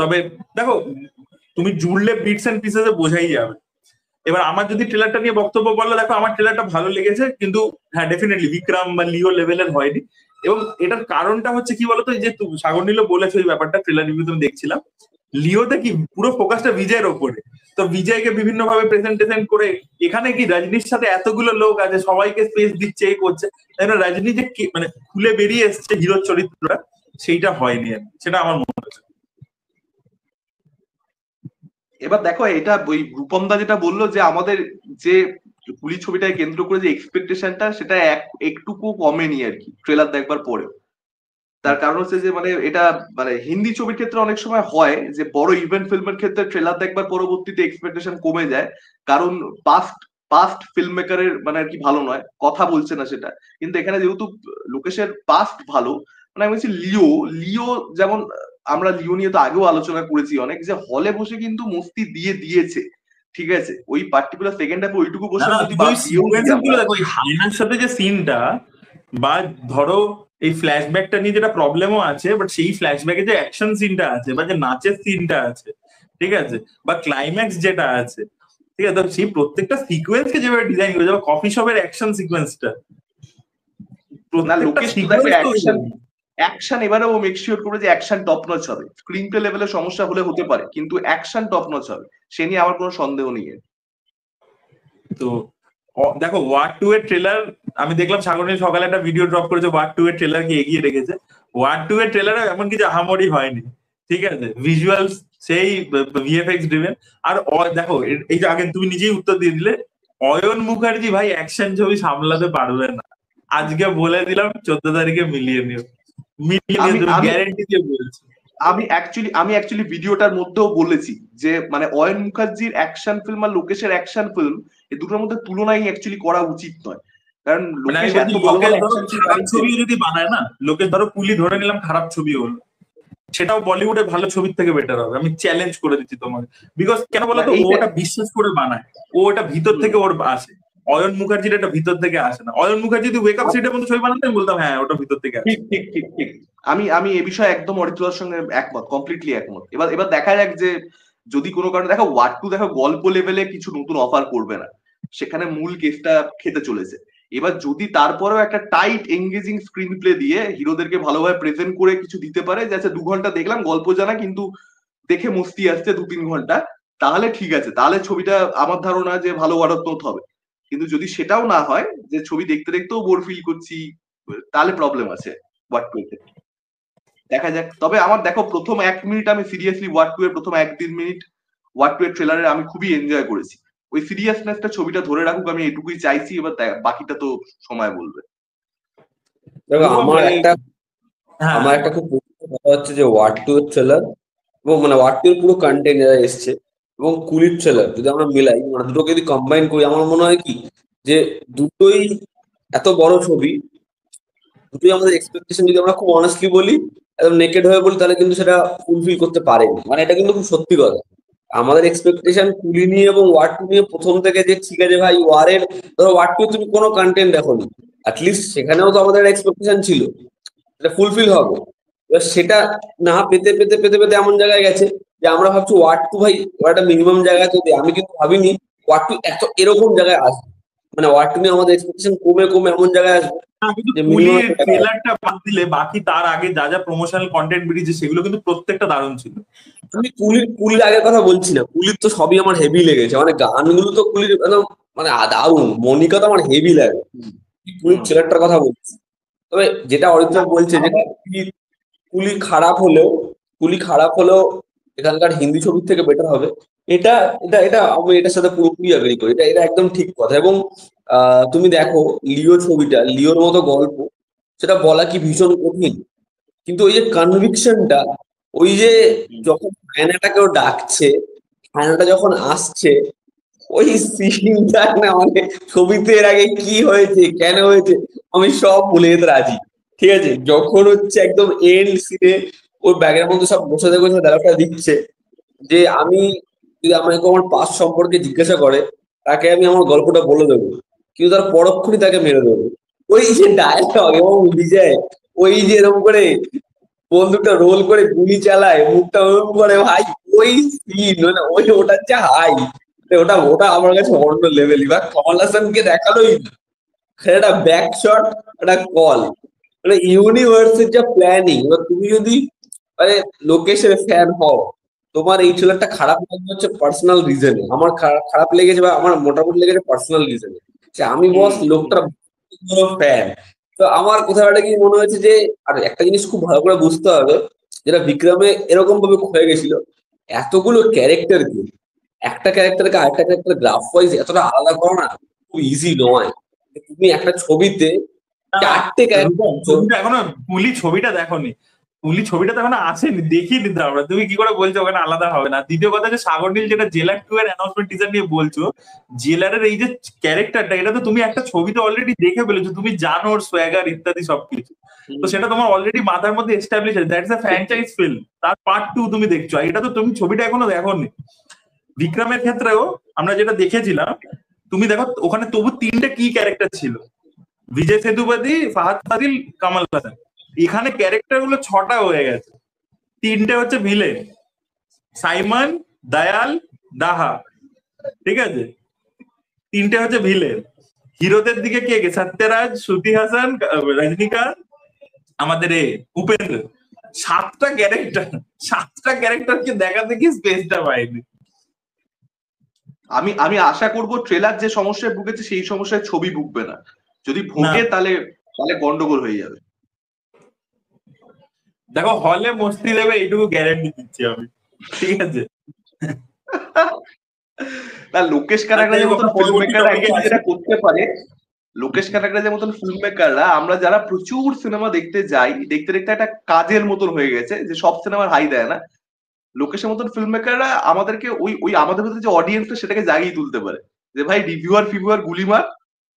[SPEAKER 1] তবে দেখো, তুমি জুড়লে বিটস এন্ড পিসেসে বোঝাই যাবে। এবার আমার যদি ট্রেলারটা নিয়ে বক্তব্য বললে, দেখো আমার ট্রেলারটা ভালো লেগেছে, কিন্তু হ্যাঁ ডেফিনেটলি বিক্রম বা লিও লেভেলের হয়নি। এবং এটার কারণটা হচ্ছে কি বলতো, যে সাগর নীলও বলেছে ওই ব্যাপারটা, ট্রেলার রিভিউ তুমি দেখছিলাম, লিওতে কি পুরো ফোকাসটা বিজয়ের ওপরে, তো বিজয়কে বিভিন্ন ভাবে প্রেজেন্টেশন করে, এখানে কি রজনীর সাথে এতগুলো লোক আছে সবাইকে স্পেস দিচ্ছে, এই করছে, তাই না, রজনী যে মানে খুলে বেরিয়ে এসছে হিরোর চরিত্রটা, সেইটা হয়নি, সেটা আমার মনে হচ্ছে।
[SPEAKER 2] এবার দেখো, এটা ওই রূপম দা যেটা বললো যে আমাদের যে কুলি ছবিটাকে কেন্দ্র করে যে এক্সপেকটেশনটা, সেটা একটুকু কমেনি আর কি ট্রেলার দেখবার পরেও। তার কারণ হচ্ছে যে মানে এটা মানে হিন্দি ছবির ক্ষেত্রে অনেক সময় হয় যে বড় ইভেন্ট ফিল্মের ক্ষেত্রে ট্রেলার দেখবার পরবর্তীতে এক্সপেকটেশন কমে যায়, কারণ পাস্ট ফিল্ম মেকারের মানে আর কি ভালো নয়, কথা বলছে না সেটা। কিন্তু এখানে যেহেতু লোকেশের পাস্ট ভালো, মানে আমি বলছি লিও যেমন, আমরা লিও নিয়ে তো আগেও আলোচনা করেছি অনেক, যে হলে বসে কিন্তু মস্তি দিয়েছে, ঠিক আছে, ওই পার্টিকুলার সেকেন্ড হাফে ওইটুকু বসে
[SPEAKER 1] দেখো, ওই হাইনার সাথে যে সিনটা, বা ধরো এই ফ্ল্যাশব্যাকটা নিয়ে যেটা প্রবলেমও আছে, বাট সেই ফ্ল্যাশব্যাকে যে অ্যাকশন সিনটা আছে, বা যে নাচের সিনটা আছে, ঠিক আছে, বা ক্লাইম্যাক্স যেটা আছে, ঠিক আছে, সেই প্রত্যেকটা সিকোয়েন্সকে যেভাবে ডিজাইন করে যাবে, কফি শপের অ্যাকশন সিকোয়েন্সটা,
[SPEAKER 2] অ্যাকশন এবারে ও মেক শিওর করে যে অ্যাকশন টপ নচ হবে। স্ক্রিন প্লে লেভেলের সমস্যা হলে হতে পারে, কিন্তু অ্যাকশন টপ নচ হবে, সে নিয়ে আমার কোনো সন্দেহ নেই।
[SPEAKER 1] তো দেখো, ওয়ার 2 এর ট্রেলার আমি দেখলাম, সাগরনীল সকালে একটা ভিডিও ড্রপ করেছে, ওয়ার 2 এর ট্রেলারকে এগিয়ে রেখেছে। ওয়ার 2 এর ট্রেলারে এমন কিছু আহামরি হয়নি, ঠিক আছে, ভিজুয়ালস সেই ভিএফএক্স ড্রিভেন। আর দেখো, এই যে আগে তুমি নিজেই উত্তর দিয়ে দিলে, অয়ন মুখার্জি ভাই অ্যাকশন ছবি সামলাতে পারবে না, আজকে বলে দিলাম 14 তারিখে মিলিয়ে নিও, গ্যারেন্টি দিয়ে বলছি।
[SPEAKER 2] আমি অ্যাকচুয়ালি ভিডিওটার মধ্যেও বলেছি যে মানে অয়ন মুখার্জির অ্যাকশন ফিল্ম আর লোকেশের অ্যাকশন ফিল্ম, এই দুটোর মধ্যে তুলনাই অ্যাকচুয়ালি করা উচিত নয়, কারণ লোকেশ এত ভালো
[SPEAKER 1] ছবি যদি বানায় না, লোকেশ ধরো পুলি ধরে নিলাম খারাপ ছবি হলো, সেটাও বলিউডে ভালো ছবির থেকে বেটার হবে, আমি চ্যালেঞ্জ করে দিচ্ছি তোমাকে। বিকজ কেন বলতো, ও ওটা বিশ্বাস করে বানায়, ও ওটা ভিতর থেকে ওর আসে। অয়ন মুখার্জির এটা ভিতর থেকে আসে না। অয়ন মুখার্জি যদি ওয়েক আপ সিটের মতো ছবি বানাতেন বলতাম হ্যাঁ ওটা ভিতর থেকে আসে।
[SPEAKER 2] ঠিক ঠিক ঠিক ঠিক আমি আমি এ বিষয়ে একদম অরিত্রার সঙ্গে একমত, কমপ্লিটলি একমত। এবার এবার দেখা যাক যে যদি কোনো কারণে দেখো ওয়ার্ড টু দেখো গল্প লেভেলে কিছু নতুন অফার করবে না, সেখানে মূল কেসটা খেতে চলেছে। এবার যদি তারপরেও একটা টাইট এঙ্গেজিং স্ক্রিন প্লে দিয়ে হিরোদেরকে ভালোভাবে প্রেজেন্ট করে কিছু দিতে পারে, যে আচ্ছা 2 ঘন্টা দেখলাম গল্প জানা কিন্তু দেখে মস্তি আসছে 2-3 ঘন্টা, তাহলে ঠিক আছে, তাহলে ছবিটা আমার ধারণা যে ভালো ওয়াটারপ্রুফ হবে। কিন্তু যদি সেটাও না হয়, যে ছবি দেখতে দেখতেও বোর ফিল করছি, তাহলে প্রবলেম আছে ওয়ার্ড টু এর। দেখা যাক। তবে আমার দেখো প্রথম 1 মিনিট আমি সিরিয়াসলি ওয়ার্ড টু এর প্রথম 1-3 মিনিট ওয়ার্ড টু এর ট্রেলারে আমি খুবই এনজয় করেছি। ওই সিরিয়াসনেসটা ছবিটা ধরে রাখুক, আমি এটুকুই চাইছি। এবার বাকিটা তো সময় বলবে।
[SPEAKER 3] দেখো আমার একটা
[SPEAKER 1] হ্যাঁ
[SPEAKER 3] খুব পরিচিত কথা হচ্ছে যে ওয়ার্ড টু এর ট্রেলার এবং মানে ওয়ার্ড টু এর পুরো কন্টেন্ট যারা এসছে এবং কুলির ট্রেলার যদি আমরা মিলাই, মানে দুটোকে যদি কম্বাইন করি, আমার মনে হয় কি যে দুটোই এত বড় ছবি, দুটোই আমাদের এক্সপেকটেশন যদি আমরা খুব অনেস্টলি বলি, একদম নেকেড হয়ে বলি, তাহলে কিন্তু সেটা ফুলফিল করতে পারেনি। মানে এটা কিন্তু খুব সত্যি কথা। আমাদের এক্সপেকটেশন কুলি নিয়ে এবং ওয়ার্ড টু নিয়ে প্রথম থেকে, যে ঠিক আছে ভাই ওয়ারের ধরো ওয়ার্ড টু তুমি কোনো কন্টেন্ট দেখোনি, অ্যাটলিস্ট সেখানেও তো আমাদের এক্সপেকটেশন ছিল এটা ফুলফিল হবে। এবার সেটা না পেতে পেতে পেতে পেতে এমন জায়গায় গেছে যে আমরা ভাবছি ওয়ার্ড টু ভাই ওর একটা মিনিমাম জায়গায় তো দেয়। আমি কিন্তু ভাবিনি ওয়ার্ড টু এত এরকম জায়গায় আসবে, মানে ওয়ার্ড টু নিয়ে আমাদের এক্সপেকটেশন কমে কমে এমন জায়গায় আসবে
[SPEAKER 1] কিন্তু
[SPEAKER 3] যে মিনিমাম।
[SPEAKER 1] কুলির ট্রেলারটা বাদ দিলে বাকি তার আগে যা যা প্রমোশনাল কন্টেন্ট বেরিয়েছে সেগুলো কিন্তু প্রত্যেকটা দারুণ ছিল।
[SPEAKER 3] আমি কুলির আগের কথা বলছি না, কুলির তো সবই আমার হেভি লেগেছে, মানে গানগুলো তো কুলির একদম মানে দারুণ। মনিকা তো আমার হেভি লাগে, কুলির ট্রেলারটার কথা বলছি। তবে যেটা অরিত্র বলছে যে কুলি খারাপ হলেও এখানকার হিন্দি ছবির থেকে বেটার হবে, এটা এটা এটা আমি এটার সাথে পুরোপুরি এগ্রি করি। এটা এটা একদম ঠিক কথা। এবং তুমি দেখো লিওর মতো গল্প, সেটা বলা কি ভীষণ কঠিন, কিন্তু ওই যে কনভিকশনটা, ওই যে যখন হায়নাটাকে ও ডাকছে, হায়নাটা যখন আসছে, ওই সিনটা না মানে ছবিতে এর আগে কি হয়েছে কেন হয়েছে আমি সব ভুলে যেতে রাজি। ঠিক আছে, যখন হচ্ছে একদম এন্ড সিনে ওর ব্যাগের মধ্যে সব বসে দেখে ডায়লগটা দিচ্ছে যে আমি যদি আমাকে আমার পাস সম্পর্কে জিজ্ঞাসা করে, তাকে আমি আমার গল্পটা বলে দেবো, কিন্তু তার পরক্ষণই তাকে মেরে দেবো। ওই যে ডায়লগ এবং বিজয় ওই যে এরকম করে বন্দুকটা রোল করে গুলি চালায়, মুখটা ওরকম করে ভাই, ওই সিন মানে ওটা হচ্ছে হাই। ওটা ওটা আমার কাছে অন্য লেভেল। এবার কমল হাসানকে দেখালোই না, একটা ব্যাক শট, একটা কল, মানে ইউনিভার্সের যা প্ল্যানিং। এবার তুমি যদি মানে লোকেশের ফ্যান হও, তোমার এই ট্রেলারটা খারাপ লাগবে হচ্ছে পার্সোনাল রিজনে। আমার খারাপ লেগেছে বা আমার মোটামুটি লেগেছে পার্সোনাল রিজনে, যে আমি বস লোকটার ফ্যান। তো আমার কোথাও একটা কি মনে হয়েছে যে, আর একটা জিনিস খুব ভালো করে বুঝতে হবে, যেটা বিক্রমে এরকম ভাবে হয়ে গেছিল, এতগুলো ক্যারেক্টারকে একটা ক্যারেক্টারকে আরেকটা ক্যারেক্টার গ্রাফ ওয়াইজ এতটা আলাদা করো না, খুব ইজি নয়। তুমি একটা ছবিতে 4টে ক্যারেক্টার।
[SPEAKER 1] এখনো কুলি ছবিটা দেখোনি, কুলি ছবিটা তো এখনো আসেনি, দেখিয়ে দিতে আমরা। তুমি কি করে বলছো ওখানে আলাদা হবে না? দ্বিতীয় কথা যে সাগর নীল যেটা জেলার 2 এর অ্যানাউন্সমেন্ট টিজার নিয়ে বলছো, জেলারের এই যে ক্যারেক্টারটা, এটা তো তুমি একটা ছবিতে অলরেডি দেখে ফেলেছো, তুমি জানো ওর সোয়াগার ইত্যাদি সবকিছু, তো সেটা তোমার অলরেডি মাথার মধ্যে এস্টাবলিশ আছে। দ্যাটস আ ফ্র্যাঞ্চাইজ ফিল্ম, তার পার্ট 2 তুমি দেখছো, আর এটা তো তুমি ছবিটা এখনো দেখোনি। বিক্রমের ক্ষেত্রেও আমরা যেটা দেখেছিলাম, তুমি দেখো ওখানে তবু 3টে কি ক্যারেক্টার ছিল, বিজয় সেতুপতি, ফাহাদ ফাজিল, কামাল হাসান। এখানে ক্যারেক্টার গুলো 6টা হয়ে গেছে। 3টে হচ্ছে ভিলেন, সাইমন, দয়াল, দাহা, ঠিক আছে? 3টে হচ্ছে ভিলেন। হিরোদের দিকে কে কে? সত্যরাজ, শ্রুতি হাসান, রজনীকান্ত, আমাদের উপেন্দ্র। 7টা ক্যারেক্টারকে দেখাতে কি স্পেসটা পাইনি।
[SPEAKER 2] আমি আমি আশা করব ট্রেলার যে সমস্যায় ভুগেছে সেই সমস্যায় ছবি ভুগবে না। যদি ভুগে তাহলে গন্ডগোল হয়ে যাবে।
[SPEAKER 1] দেখো হলে মস্তি দেবে এইটুকু গ্যারান্টি দিচ্ছি আমি, ঠিক আছে?
[SPEAKER 2] না, লোকেশ কানাকড়া যে মতন ফিল্ম মেকাররা যেটা করতে পারে, লোকেশ কানাকড়া যে মতন ফিল্ম মেকাররা, আমরা যারা প্রচুর সিনেমা দেখতে যাই, দেখতে দেখতে একটা কাজের মতন হয়ে গেছে যে সব সিনেমার হাই দেয় না। লোকেশের মতন ফিল্ম মেকাররা আমাদেরকে ওই আমাদের ভিতরে যে অডিয়েন্সটা সেটাকে জাগিয়ে তুলতে পারে, যে ভাই রিভিউয়ার গুলিমার,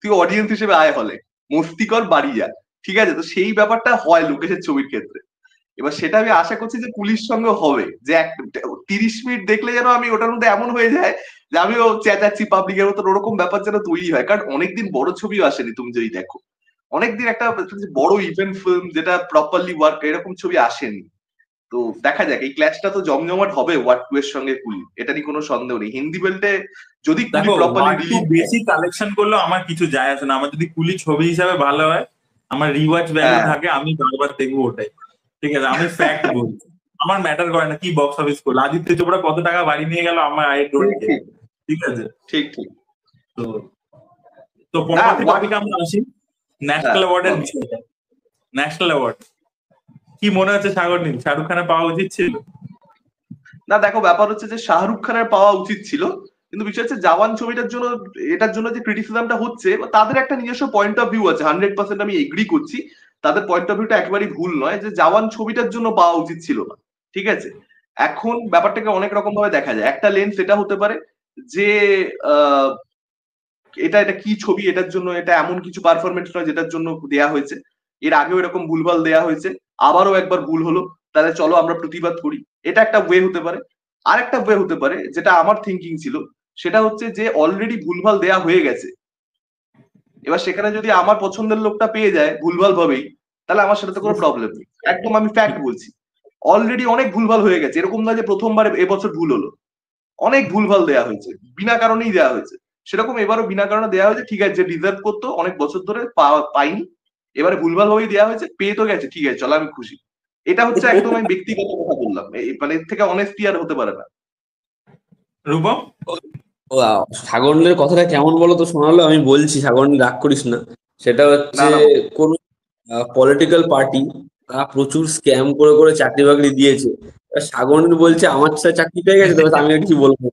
[SPEAKER 2] তুই অডিয়েন্স হিসেবে আয় হলে, মস্তি কর, বাড়ি যা, ঠিক আছে? তো সেই ব্যাপারটা হয় লোকেশের ছবির ক্ষেত্রে। এবার সেটা আমি আশা করছি যে পুলিশ সঙ্গে হবে, যে 30 মিনিট দেখলে যেন আমি ওটার মধ্যে এমন হয়ে যায় যে আমিও চেঁচাচ্ছি পাবলিকের মতো, ওরকম ব্যাপার যেন তৈরি হয়। কারণ অনেকদিন বড় ছবিও আসেনি, তুমি যদি দেখো অনেকদিন একটা বড় ইভেন্ট ফিল্ম যেটা প্রপারলি ওয়ার্ক, এরকম ছবি আসেনি। তো দেখা যাক, এই ক্ল্যাশটা তো জমজমাট হবে ওয়াট টু এর সঙ্গে কুলি, এটা নিয়ে কোনো সন্দেহ নেই। হিন্দি বেল্টে যদি কুলি
[SPEAKER 1] দেখো
[SPEAKER 2] প্রপারলি
[SPEAKER 1] ওয়ান টু
[SPEAKER 2] রিলিজ,
[SPEAKER 1] বেশি কালেকশন করলেও আমার কিছু যায় আসে না। আমার যদি কুলি ছবি হিসাবে ভালো হয়, আমার রিওয়াচ ভ্যালু
[SPEAKER 2] হ্যাঁ
[SPEAKER 1] থাকে, আমি বারবার দেখবো ওটাই। ঠিক আছে, আমি ফ্যাক্ট বলছি, আমার ম্যাটার করে না কি বক্স অফিস করলো, আদিত্য চোপড়া কত টাকা বাড়ি নিয়ে গেল, আমার আই ডোন্ট
[SPEAKER 2] ঠিক
[SPEAKER 1] কেয়ার।
[SPEAKER 2] ঠিক
[SPEAKER 1] ঠিক আছে,
[SPEAKER 2] ঠিক ঠিক।
[SPEAKER 1] তো তো
[SPEAKER 2] না
[SPEAKER 1] পরবর্তী
[SPEAKER 2] ওয়াট,
[SPEAKER 1] টপিকে আমরা আসি,
[SPEAKER 2] হ্যাঁ
[SPEAKER 1] ন্যাশনাল অ্যাওয়ার্ডের
[SPEAKER 2] বলো।
[SPEAKER 1] বিষয়টা। ন্যাশনাল অ্যাওয়ার্ড কি মনে হচ্ছে সাগর নীল, শাহরুখ খানের পাওয়া উচিত ছিল?
[SPEAKER 2] না দেখো, ব্যাপার হচ্ছে যে শাহরুখ খানের পাওয়া উচিত ছিল, কিন্তু বিষয় হচ্ছে জওয়ান ছবিটার জন্য, এটার জন্য যে ক্রিটিসিজমটা হচ্ছে, তাদের একটা নিজস্ব পয়েন্ট অফ ভিউ আছে, 100% আমি এগ্রি করছি। তাদের পয়েন্ট অফ ভিউটা একেবারেই ভুল নয়, যে জওয়ান ছবিটার জন্য পাওয়া উচিত ছিল না। ঠিক আছে, এখন ব্যাপারটাকে অনেক রকম ভাবে দেখা যায়। একটা লেন্স এটা হতে পারে যে আহ, এটা এটা কি ছবি, এটার জন্য এটা এমন কিছু পারফরমেন্স নয় যেটার জন্য দেয়া হয়েছে। এর আগেও এরকম ভুলভাল দেয়া হয়েছে, আবারও একবার ভুল হলো, তাহলে চলো আমরা প্রতিবাদ করি। এটা একটা ওয়ে হতে পারে। আরেকটা ওয়ে হতে পারে, যেটা আমার থিঙ্কিং ছিল, সেটা হচ্ছে যে অলরেডি ভুলভাল দেয়া হয়ে গেছে, এবার সেখানে যদি আমার পছন্দের লোকটা পেয়ে যায় ভুলভাল ভাবেই, তাহলে আমার সাথে তো কোনো প্রবলেম নেই। একদম আমি ফ্যাক্ট বলছি, অলরেডি অনেক ভুলভাল হয়ে গেছে। এরকম নয় যে প্রথমবার এবছর ভুল হলো, অনেক ভুলভাল দেয়া হয়েছে, বিনা কারণেই দেয়া হয়েছে। সেরকম এবারও বিনা কারণে দেয়া হয়েছে, ঠিক আছে, যে ডিজার্ভ করতো অনেক বছর ধরে পাইনি, এবারে ভুলভাল ভাবেই দেওয়া হয়েছে, পেয়ে তো গেছে, ঠিক আছে চলো আমি খুশি। এটা হচ্ছে একদম আমি ব্যক্তিগত কথা বললাম, মানে এর থেকে অনেস্টি আর হতে পারে না।
[SPEAKER 1] রূপম,
[SPEAKER 3] ও সাগরনের কথাটা কেমন বলো তো শোনালো, আমি বলছি সাগরনী রাগ করিস না। সেটা
[SPEAKER 2] না
[SPEAKER 3] হচ্ছে
[SPEAKER 2] না
[SPEAKER 3] কোন পলিটিক্যাল পার্টি তারা প্রচুর স্ক্যাম করে করে চাকরি বাকরি দিয়েছে। এবার সাগরনী বলছে আমার সাথে চাকরি পেয়ে গেছে, তবে আমি আর কি বলবো।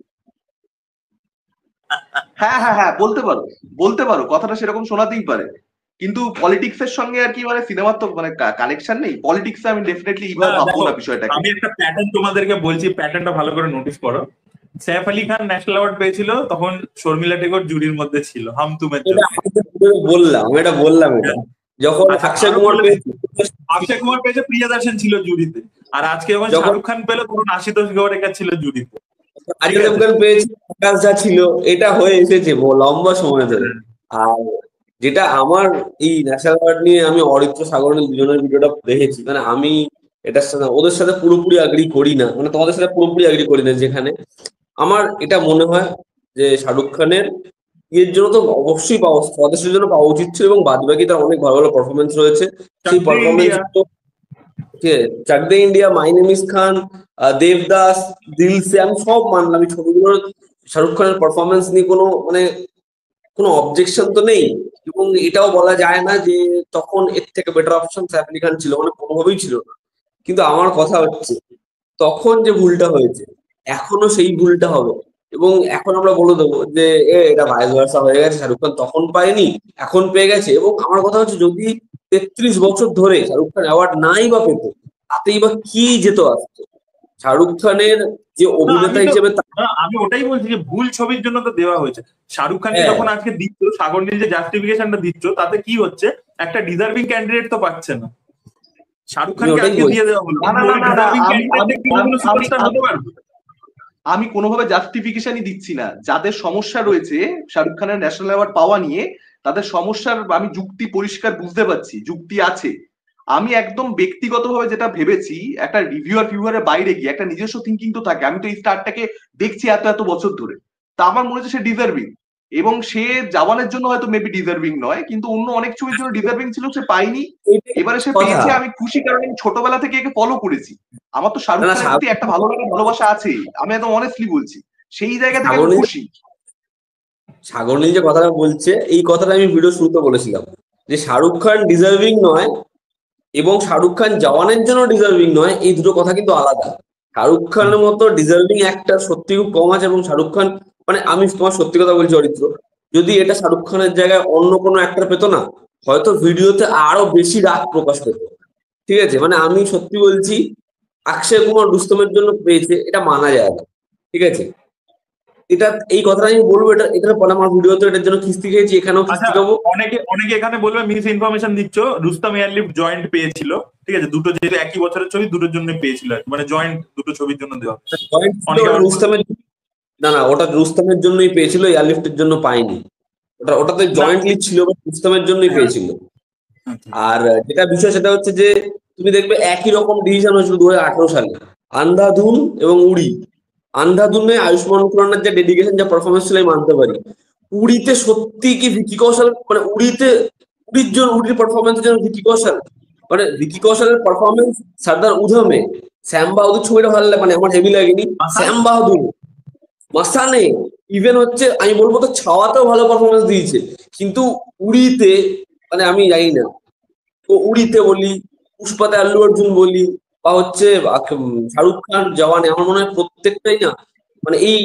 [SPEAKER 2] হ্যাঁ হ্যাঁ হ্যাঁ, বলতে পারো, বলতে পারো, কথাটা সেরকম শোনাতেই পারে। কিন্তু পলিটিক্স এর সঙ্গে আর কি, মানে সিনেমার তো মানে কানেকশন নেই পলিটিক্সে, আমি ডেফিনেটলি
[SPEAKER 1] না
[SPEAKER 2] এইভাবে ভাববো
[SPEAKER 1] দেখো,
[SPEAKER 2] না বিষয়টাকে।
[SPEAKER 1] আমি একটা প্যাটার্ন তোমাদেরকে বলছি, প্যাটার্নটা ভালো করে নোটিস করো। সैफ আলী খান ন্যাশনাল অ্যাওয়ার্ড পেয়েছিল, তখন শর্মিলা টেগোর জুরির মধ্যে ছিল হাম তুমের
[SPEAKER 3] এটা
[SPEAKER 1] জন্য।
[SPEAKER 3] আমি তো বললাম এটা যখন
[SPEAKER 1] আচ্ছা,
[SPEAKER 3] অক্ষয়
[SPEAKER 1] আরো
[SPEAKER 3] কুমার
[SPEAKER 1] বলে দিই,
[SPEAKER 3] পেয়েছে।
[SPEAKER 1] অক্ষয় কুমার পেয়েছে, প্রিয়া দার্শন ছিল জুরিতে। আর আজকে যখন
[SPEAKER 3] যখন
[SPEAKER 1] শাহরুখ খান পেল, তখন আশুতোষ গৌড়েকার ছিল জুরিতে। ঠিক
[SPEAKER 3] অজয়
[SPEAKER 1] আছে,
[SPEAKER 3] দেবগন পেয়েছে, আকাশ যা ছিল, এটা হয়ে এসেছে লম্বা সময় ধরে। আর যেটা আমার এই ন্যাশনাল অ্যাওয়ার্ড নিয়ে, আমি অরিত্র সাগরনের দুজনের ভিডিওটা দেখেছি, মানে আমি এটার সাথে ওদের সাথে পুরোপুরি এগ্রি করি না, মানে তোমাদের সাথে পুরোপুরি এগ্রি করি না। যেখানে আমার এটা মনে হয় যে শাহরুখ খানের এর জন্য তো অবশ্যই পাওয়া, স্বদেশের জন্য পাওয়া উচিত ছিল, এবং বাদ বাকি তার অনেক ভালো ভালো পারফরমেন্স রয়েছে। সেই
[SPEAKER 1] চাক দে
[SPEAKER 3] পারফরমেন্স
[SPEAKER 1] ইন্ডিয়া।
[SPEAKER 3] চাক দে ইন্ডিয়া, মাই নেম ইজ খান, দেবদাস, দিল সে, আমি সব মানলাম। এই ছবিগুলোর শাহরুখ খানের পারফরমেন্স নিয়ে কোনো মানে কোনো অবজেকশন তো নেই। এবং এটাও বলা যায় না যে তখন এর থেকে বেটার অপশন সাইফ আলী খান ছিল, মানে কোনোভাবেই ছিল না। কিন্তু আমার কথা হচ্ছে, তখন যে ভুলটা হয়েছে এখনো সেই ভুলটা হবে। এবং এখন আমরা বলে দেবো যে এটা ভাইস ভার্সা হয়ে গেছে, শাহরুখ খান তখন পায়নি এখন পেয়ে গেছে। এবং আমার কথা হচ্ছে, যদি 33 বছর ধরে শাহরুখ খান অ্যাওয়ার্ড নাই বা পেত, তাতেই বা কি যেত আসতো? শাহরুখ খানের যে
[SPEAKER 1] না
[SPEAKER 3] অভিনেতা হিসেবে
[SPEAKER 1] আমি ওটাই বলছি যে ভুল ছবির জন্য তো দেওয়া হয়েছে। শাহরুখ খানকে
[SPEAKER 3] হ্যাঁ,
[SPEAKER 1] যখন আজকে দিচ্ছ, সাগর নীল যে জাস্টিফিকেশনটা দিচ্ছ, তাতে কি হচ্ছে, একটা ডিজার্ভিং ক্যান্ডিডেট তো পাচ্ছে না। শাহরুখ
[SPEAKER 3] আমি
[SPEAKER 1] খানকে
[SPEAKER 3] ওটাই
[SPEAKER 1] আজকে
[SPEAKER 3] বলছি।
[SPEAKER 1] দিয়ে দেওয়া হলো,
[SPEAKER 2] না না
[SPEAKER 1] কিন্তু
[SPEAKER 2] না
[SPEAKER 1] ওই
[SPEAKER 2] না না,
[SPEAKER 1] ডিজার্ভিং
[SPEAKER 2] আমি
[SPEAKER 1] ক্যান্ডিডেট
[SPEAKER 2] আমি
[SPEAKER 1] কি কোনো
[SPEAKER 2] আমি আমি
[SPEAKER 1] সুপারস্টার হতে পারবে?
[SPEAKER 2] আমি কোনোভাবে জাস্টিফিকেশনই দিচ্ছি না। যাদের সমস্যা রয়েছে শাহরুখ খানের ন্যাশনাল অ্যাওয়ার্ড পাওয়া নিয়ে, তাদের সমস্যার আমি যুক্তি পরিষ্কার বুঝতে পারছি, যুক্তি আছে। আমি একদম ব্যক্তিগতভাবে যেটা ভেবেছি, একটা রিভিউয়ার ফিউয়ারের বাইরে গিয়ে একটা নিজস্ব থিঙ্কিং তো থাকে। আমি তো এই স্টারটাকে দেখছি এত এত বছর ধরে, তা আমার মনে হচ্ছে সে ডিজার্ভিং। এবং সে জওয়ানের জন্য হয়তো মেবি ডিজার্ভিং নয়, কিন্তু অন্য অনেক ছবির জন্য ডিজার্ভিং ছিল, সে পাইনি,
[SPEAKER 3] এইটাই
[SPEAKER 2] এবারে সে
[SPEAKER 3] কথা।
[SPEAKER 2] পেয়েছে, আমি খুশি। কারণ আমি ছোটবেলা থেকে একে ফলো করেছি, আমার তো শাহরুখ
[SPEAKER 3] না,
[SPEAKER 2] খানের প্রতি একটা ভালো লাগা ভালোবাসা আছে, আমি একদম অনেস্টলি বলছি। সেই জায়গা থেকে আমি
[SPEAKER 3] সাগরনীল
[SPEAKER 2] খুশি।
[SPEAKER 3] সাগরনীল যে কথাটা বলছে, এই কথাটা আমি ভিডিও শুরুতে বলেছিলাম যে শাহরুখ খান ডিজার্ভিং নয় এবং শাহরুখ খান জওয়ানের জন্য ডিজার্ভিং নয়, এই দুটো কথা কিন্তু আলাদা। শাহরুখ খানের মতো ডিজার্ভিং অ্যাক্টর সত্যি খুব কম আছে। এবং শাহরুখ খান, মানে আমি তোমার সত্যি কথা বলছি অরিত্র, যদি এটা শাহরুখ খানের জায়গায় অন্য কোনো অ্যাক্টর পেতো না, হয়তো ভিডিওতে আরো বেশি রাগ প্রকাশ পেত। ঠিক আছে, মানে আমি সত্যি বলছি, অক্ষয় কুমার রুস্তমের জন্য পেয়েছে, এটা মানা যায় না। ঠিক আছে, এটা এই কথাটা আমি বলবো, এটার পরে আমার ভিডিওতে এটার জন্য খিস্তি খেয়েছি, এখানেও
[SPEAKER 1] আচ্ছা,
[SPEAKER 3] খিস্তি খাবো।
[SPEAKER 1] অনেকে অনেকে এখানে বলবে মিস ইনফরমেশন দিচ্ছ, রুস্তম এয়ারলিফট জয়েন্ট পেয়েছিল, ঠিক আছে, দুটো যেহেতু একই বছরের ছবি দুটোর জন্য পেয়েছিল আর কি, মানে জয়েন্ট দুটো ছবির জন্য দেওয়া।
[SPEAKER 3] জয়েন্ট ছিল
[SPEAKER 1] অনেকে
[SPEAKER 3] ওটা
[SPEAKER 1] আবার
[SPEAKER 3] রুস্তমের, না না ওটা রুস্তমের জন্যই পেয়েছিল, এয়ারলিফটের জন্য পায়নি। ওটাতে
[SPEAKER 1] না,
[SPEAKER 3] জয়েন্টলি ছিল, বাট রুস্তমের জন্যই পেয়েছিল। আর যেটা বিষয় সেটা হচ্ছে যে তুমি দেখবে একই রকম ডিসিশন হয়েছিল 2018 সালে, আন্ধাধুন এবং উড়ি। আন্ধাধুনে আয়ুষ্মান খুরানার যে ডেডিকেশন, যা পারফরমেন্স ছিল আমি মানতে পারি। উড়িতে সত্যি কি ভিকি কৌশল, মানে উড়ির পারফরমেন্সের জন্য ভিকি কৌশল, মানে ভিকি কৌশলের পারফরমেন্স, সর্দার উধমে শ্যাম বাহাদুর ছবিটা ভালো লাগে, মানে আমার হেভি লাগেনি। শ্যাম বাহাদুর মাসানে ইভেন হচ্ছে আমি বলবো তো ছাওয়াতেও ভালো পারফরমেন্স দিয়েছে, কিন্তু উড়িতে মানে আমি জানি না। তো উড়িতে বলি, পুষ্পাতে আল্লু অর্জুন বলি, বা হচ্ছে শাহরুখ খান জওয়ানে, আমার মনে হয় প্রত্যেকটাই না মানে এই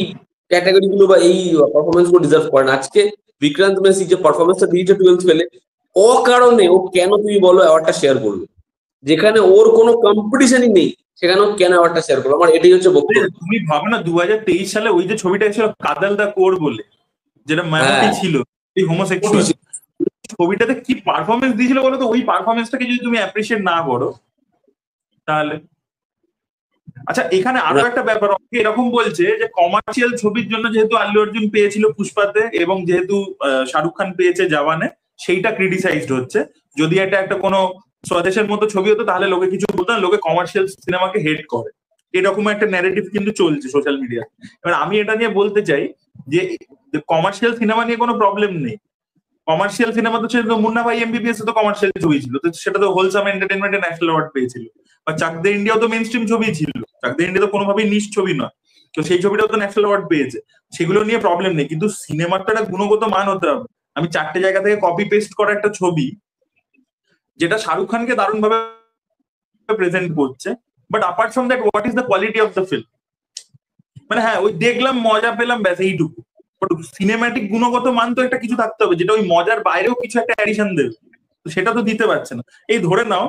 [SPEAKER 3] ক্যাটাগরি গুলো বা এই পারফরমেন্স গুলো ডিজার্ভ করে না। আজকে বিক্রান্ত মেসি যে পারফরমেন্সটা দিয়েছে 12th ফেলে, অকারণে ও কেন তুমি বলো অ্যাওয়ার্ডটা শেয়ার করবে, যেখানে ওর কোনো কম্পিটিশনই নেই সেখানে ও কেন অ্যাওয়ার্ডটা শেয়ার করবে? আমার এটাই হচ্ছে বক্তব্য।
[SPEAKER 1] তুমি ভাবো না 2023 সালে ওই যে ছবিটা ছিল কাদাল দা কোর বলে, যেটা মায়ামতি
[SPEAKER 3] হ্যাঁ।
[SPEAKER 1] ছিল, এই হোমোসেক্সুয়াল, ছবিটাতে কি পারফরমেন্স দিয়েছিল বলো তো? ওই পারফরমেন্সটাকে যদি তুমি অ্যাপ্রিসিয়েট না করো তাহলে। আচ্ছা, এখানে আরো একটা ব্যাপার, অনেকে এরকম বলছে যে কমার্শিয়াল ছবির জন্য যেহেতু আল্লু অর্জুন পেয়েছিল পুষ্পাতে এবং যেহেতু শাহরুখ খান পেয়েছে জওয়ানে, সেইটা ক্রিটিসাইজড হচ্ছে। যদি এটা একটা কোনো স্বদেশের মতো ছবি হতো তাহলে লোকে কিছু বলতো না, লোকে কমার্শিয়াল সিনেমাকে হেট করে, এরকম একটা ন্যারেটিভ কিন্তু চলছে সোশ্যাল মিডিয়া। এবার আমি এটা নিয়ে বলতে চাই যে কমার্শিয়াল সিনেমা নিয়ে কোনো প্রবলেম নেই। কমার্শিয়াল সিনেমা তো ছিল, মুন্না ভাই এমবিবিএস তো কমার্শিয়াল ছবি ছিল, তো সেটা তো হোলসাম এন্টারটেনমেন্টে ন্যাশনাল অ্যাওয়ার্ড পেয়েছিল। বা চাক দে ইন্ডিয়াও তো মেইন স্ট্রিম ছবি ছিল, চাক দে ইন্ডিয়া তো কোনোভাবেই নিশ ছবি নয়, তো সেই ছবিটাও তো ন্যাশনাল অ্যাওয়ার্ড পেয়েছে। সেগুলো নিয়ে প্রবলেম নেই, কিন্তু সিনেমার তো একটা গুণগত মান হতে হবে। আমি 4টে জায়গা থেকে কপি পেস্ট করা একটা ছবি যেটা শাহরুখ খানকে দারুণ ভাবে প্রেজেন্ট করছে, but apart from that what is the quality of the film? মানে হ্যাঁ, ওই দেখলাম মজা পেলাম ব্যাস এইটুকু, বাট সিনেম্যাটিক গুণগত মান তো একটা কিছু থাকতে হবে যেটা ওই মজার বাইরেও কিছু একটা অ্যাডিশন দেবে, তো সেটা তো দিতে পারছে না। এই ধরে নাও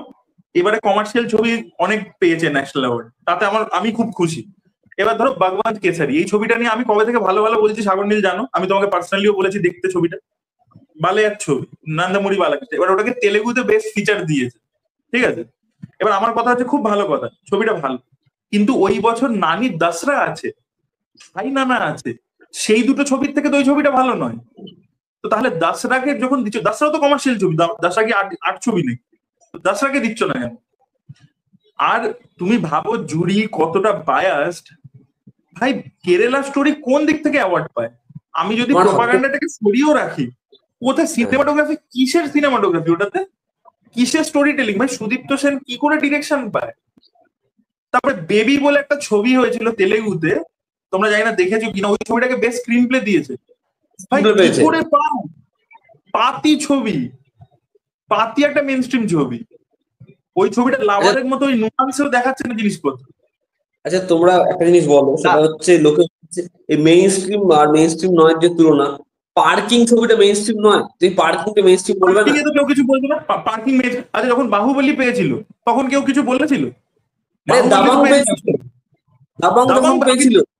[SPEAKER 1] এবারে কমার্শিয়াল ছবি অনেক পেয়েছে ন্যাশনাল অ্যাওয়ার্ড, তাতে আমি খুব খুশি। এবার ধরো বাগবান কেসারি, এই ছবিটা নিয়ে আমি কবে থেকে ভালো ভালো বলছি, সাগর নীল জানো, আমি তোমাকে পার্সোনালিও বলেছি দেখতে ছবিটা, বালেয়ার ছবি, নন্দমুরি বালাকৃষ্ণ। এবার ওটাকে তেলেগুতে বেস্ট ফিচার দিয়েছে, ঠিক আছে। এবার আমার কথা হচ্ছে খুব ভালো কথা, ছবিটা ভালো, কিন্তু ওই বছর নানি দশরা আছে, সাই নানা আছে, সেই দুটো ছবির থেকে তো ওই ছবিটা ভালো নয়। তো তাহলে দশরাকে যখন দিচ্ছ, দশরা তো কমার্শিয়াল ছবি, দশরা কি আর্ট ছবি নেই, দশরাকে দিচ্ছ না কেন? আর তুমি ভাবো জুরি কতটা বায়াসড। ভাই কেরালা স্টোরি কোন দিক থেকে অ্যাওয়ার্ড পায়? আমি যদি প্রোপাগান্ডাটাকে সরিয়েও রাখি, কোথায় সিনেমাটোগ্রাফি, কিসের সিনেমাটোগ্রাফি ওটাতে, কিসের স্টোরি টেলিং? ভাই সুদীপ্ত সেন কি করে ডিরেকশন পায়? তারপরে বেবি বলে একটা ছবি হয়েছিল তেলেগুতে, তোমরা জানি না দেখেছো কিনা, ওই ছবিটাকে বেস্ট স্ক্রিন প্লে দিয়েছে। ভাই কি করে পাও? পাতি ছবি, পাতি একটা মেইন স্ট্রিম ছবি, ওই ছবিটা লাভারের মতো ওই নুয়ান্সেও দেখাচ্ছে না জিনিসপত্র।
[SPEAKER 3] আচ্ছা তোমরা একটা জিনিস বলো, সেটা হচ্ছে লোকে এই মেইন স্ট্রিম আর মেইন স্ট্রিম নয় যে তুলনা, পার্কিং ছবিটা মেইন স্ট্রিম নয়, তুই পার্কিংকে মেইন স্ট্রিম বলবে না?
[SPEAKER 1] তো কেউ কিছু বলবে না, পার্কিং মেজ। আচ্ছা যখন বাহুবলী পেয়েছিল তখন কেউ কিছু বলেছিল?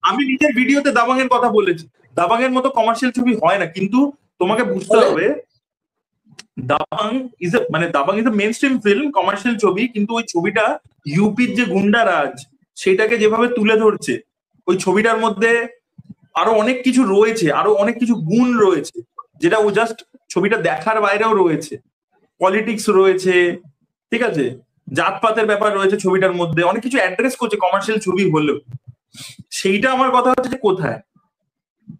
[SPEAKER 1] আমি নিজের ভিডিওতে দাবাং এর কথা বলেছি, দাবাং এর মতো কমার্শিয়াল ছবি হয় না, কিন্তু তোমাকে বুঝতে হবে Dabangg is a mainstream film, commercial ছবি, কিন্তু ওই ছবিটা ইউপির যে গুন্ডারাজ সেটাকে যেভাবে তুলে ধরছে, ওই ছবিটার মধ্যে আরো অনেক কিছু রয়েছে, আরো অনেক কিছু গুণ রয়েছে, যেটা ও জাস্ট ছবিটা দেখার বাইরেও রয়েছে। পলিটিক্স রয়েছে, ঠিক আছে, জাতপাতের ব্যাপার রয়েছে ছবিটার মধ্যে, অনেক কিছু অ্যাড্রেস করছে কমার্শিয়াল ছবি হলেও। সেইটা আমার কথা হচ্ছে যে কোথায়,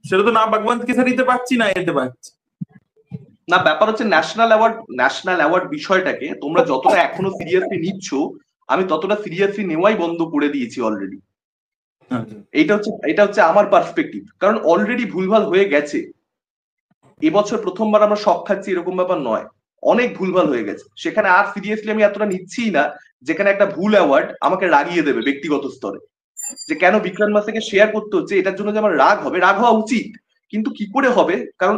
[SPEAKER 1] সেটা তো না ভগবান কেসারিতে পাচ্ছি না এতে পাচ্ছি
[SPEAKER 2] না। ব্যাপার হচ্ছে ন্যাশনাল অ্যাওয়ার্ড বিষয়টাকে তোমরা যতটা এখনো সিরিয়াসলি নিচ্ছ, আমি ততটা সিরিয়াসলি নেওয়াই বন্ধ করে দিয়েছি অলরেডি। এটা হচ্ছে আমার পার্সপেক্টিভ, কারণ অলরেডি ভুলভাল হয়ে গেছে। এবছর প্রথমবার আমরা শক খাচ্ছি এরকম ব্যাপার নয়, অনেক ভুলভাল হয়ে গেছে। সেখানে আর সিরিয়াসলি আমি এতটা নিচ্ছিই না, যেখানে একটা ভুল অ্যাওয়ার্ড আমাকে রাগিয়ে দেবে ব্যক্তিগত স্তরে, যে কেন বিক্রান্ত মাসিকে শেয়ার করতে হচ্ছে, এটার জন্য যে আমার রাগ হবে, রাগ হওয়া উচিত, কিন্তু কি করে হবে? কারণ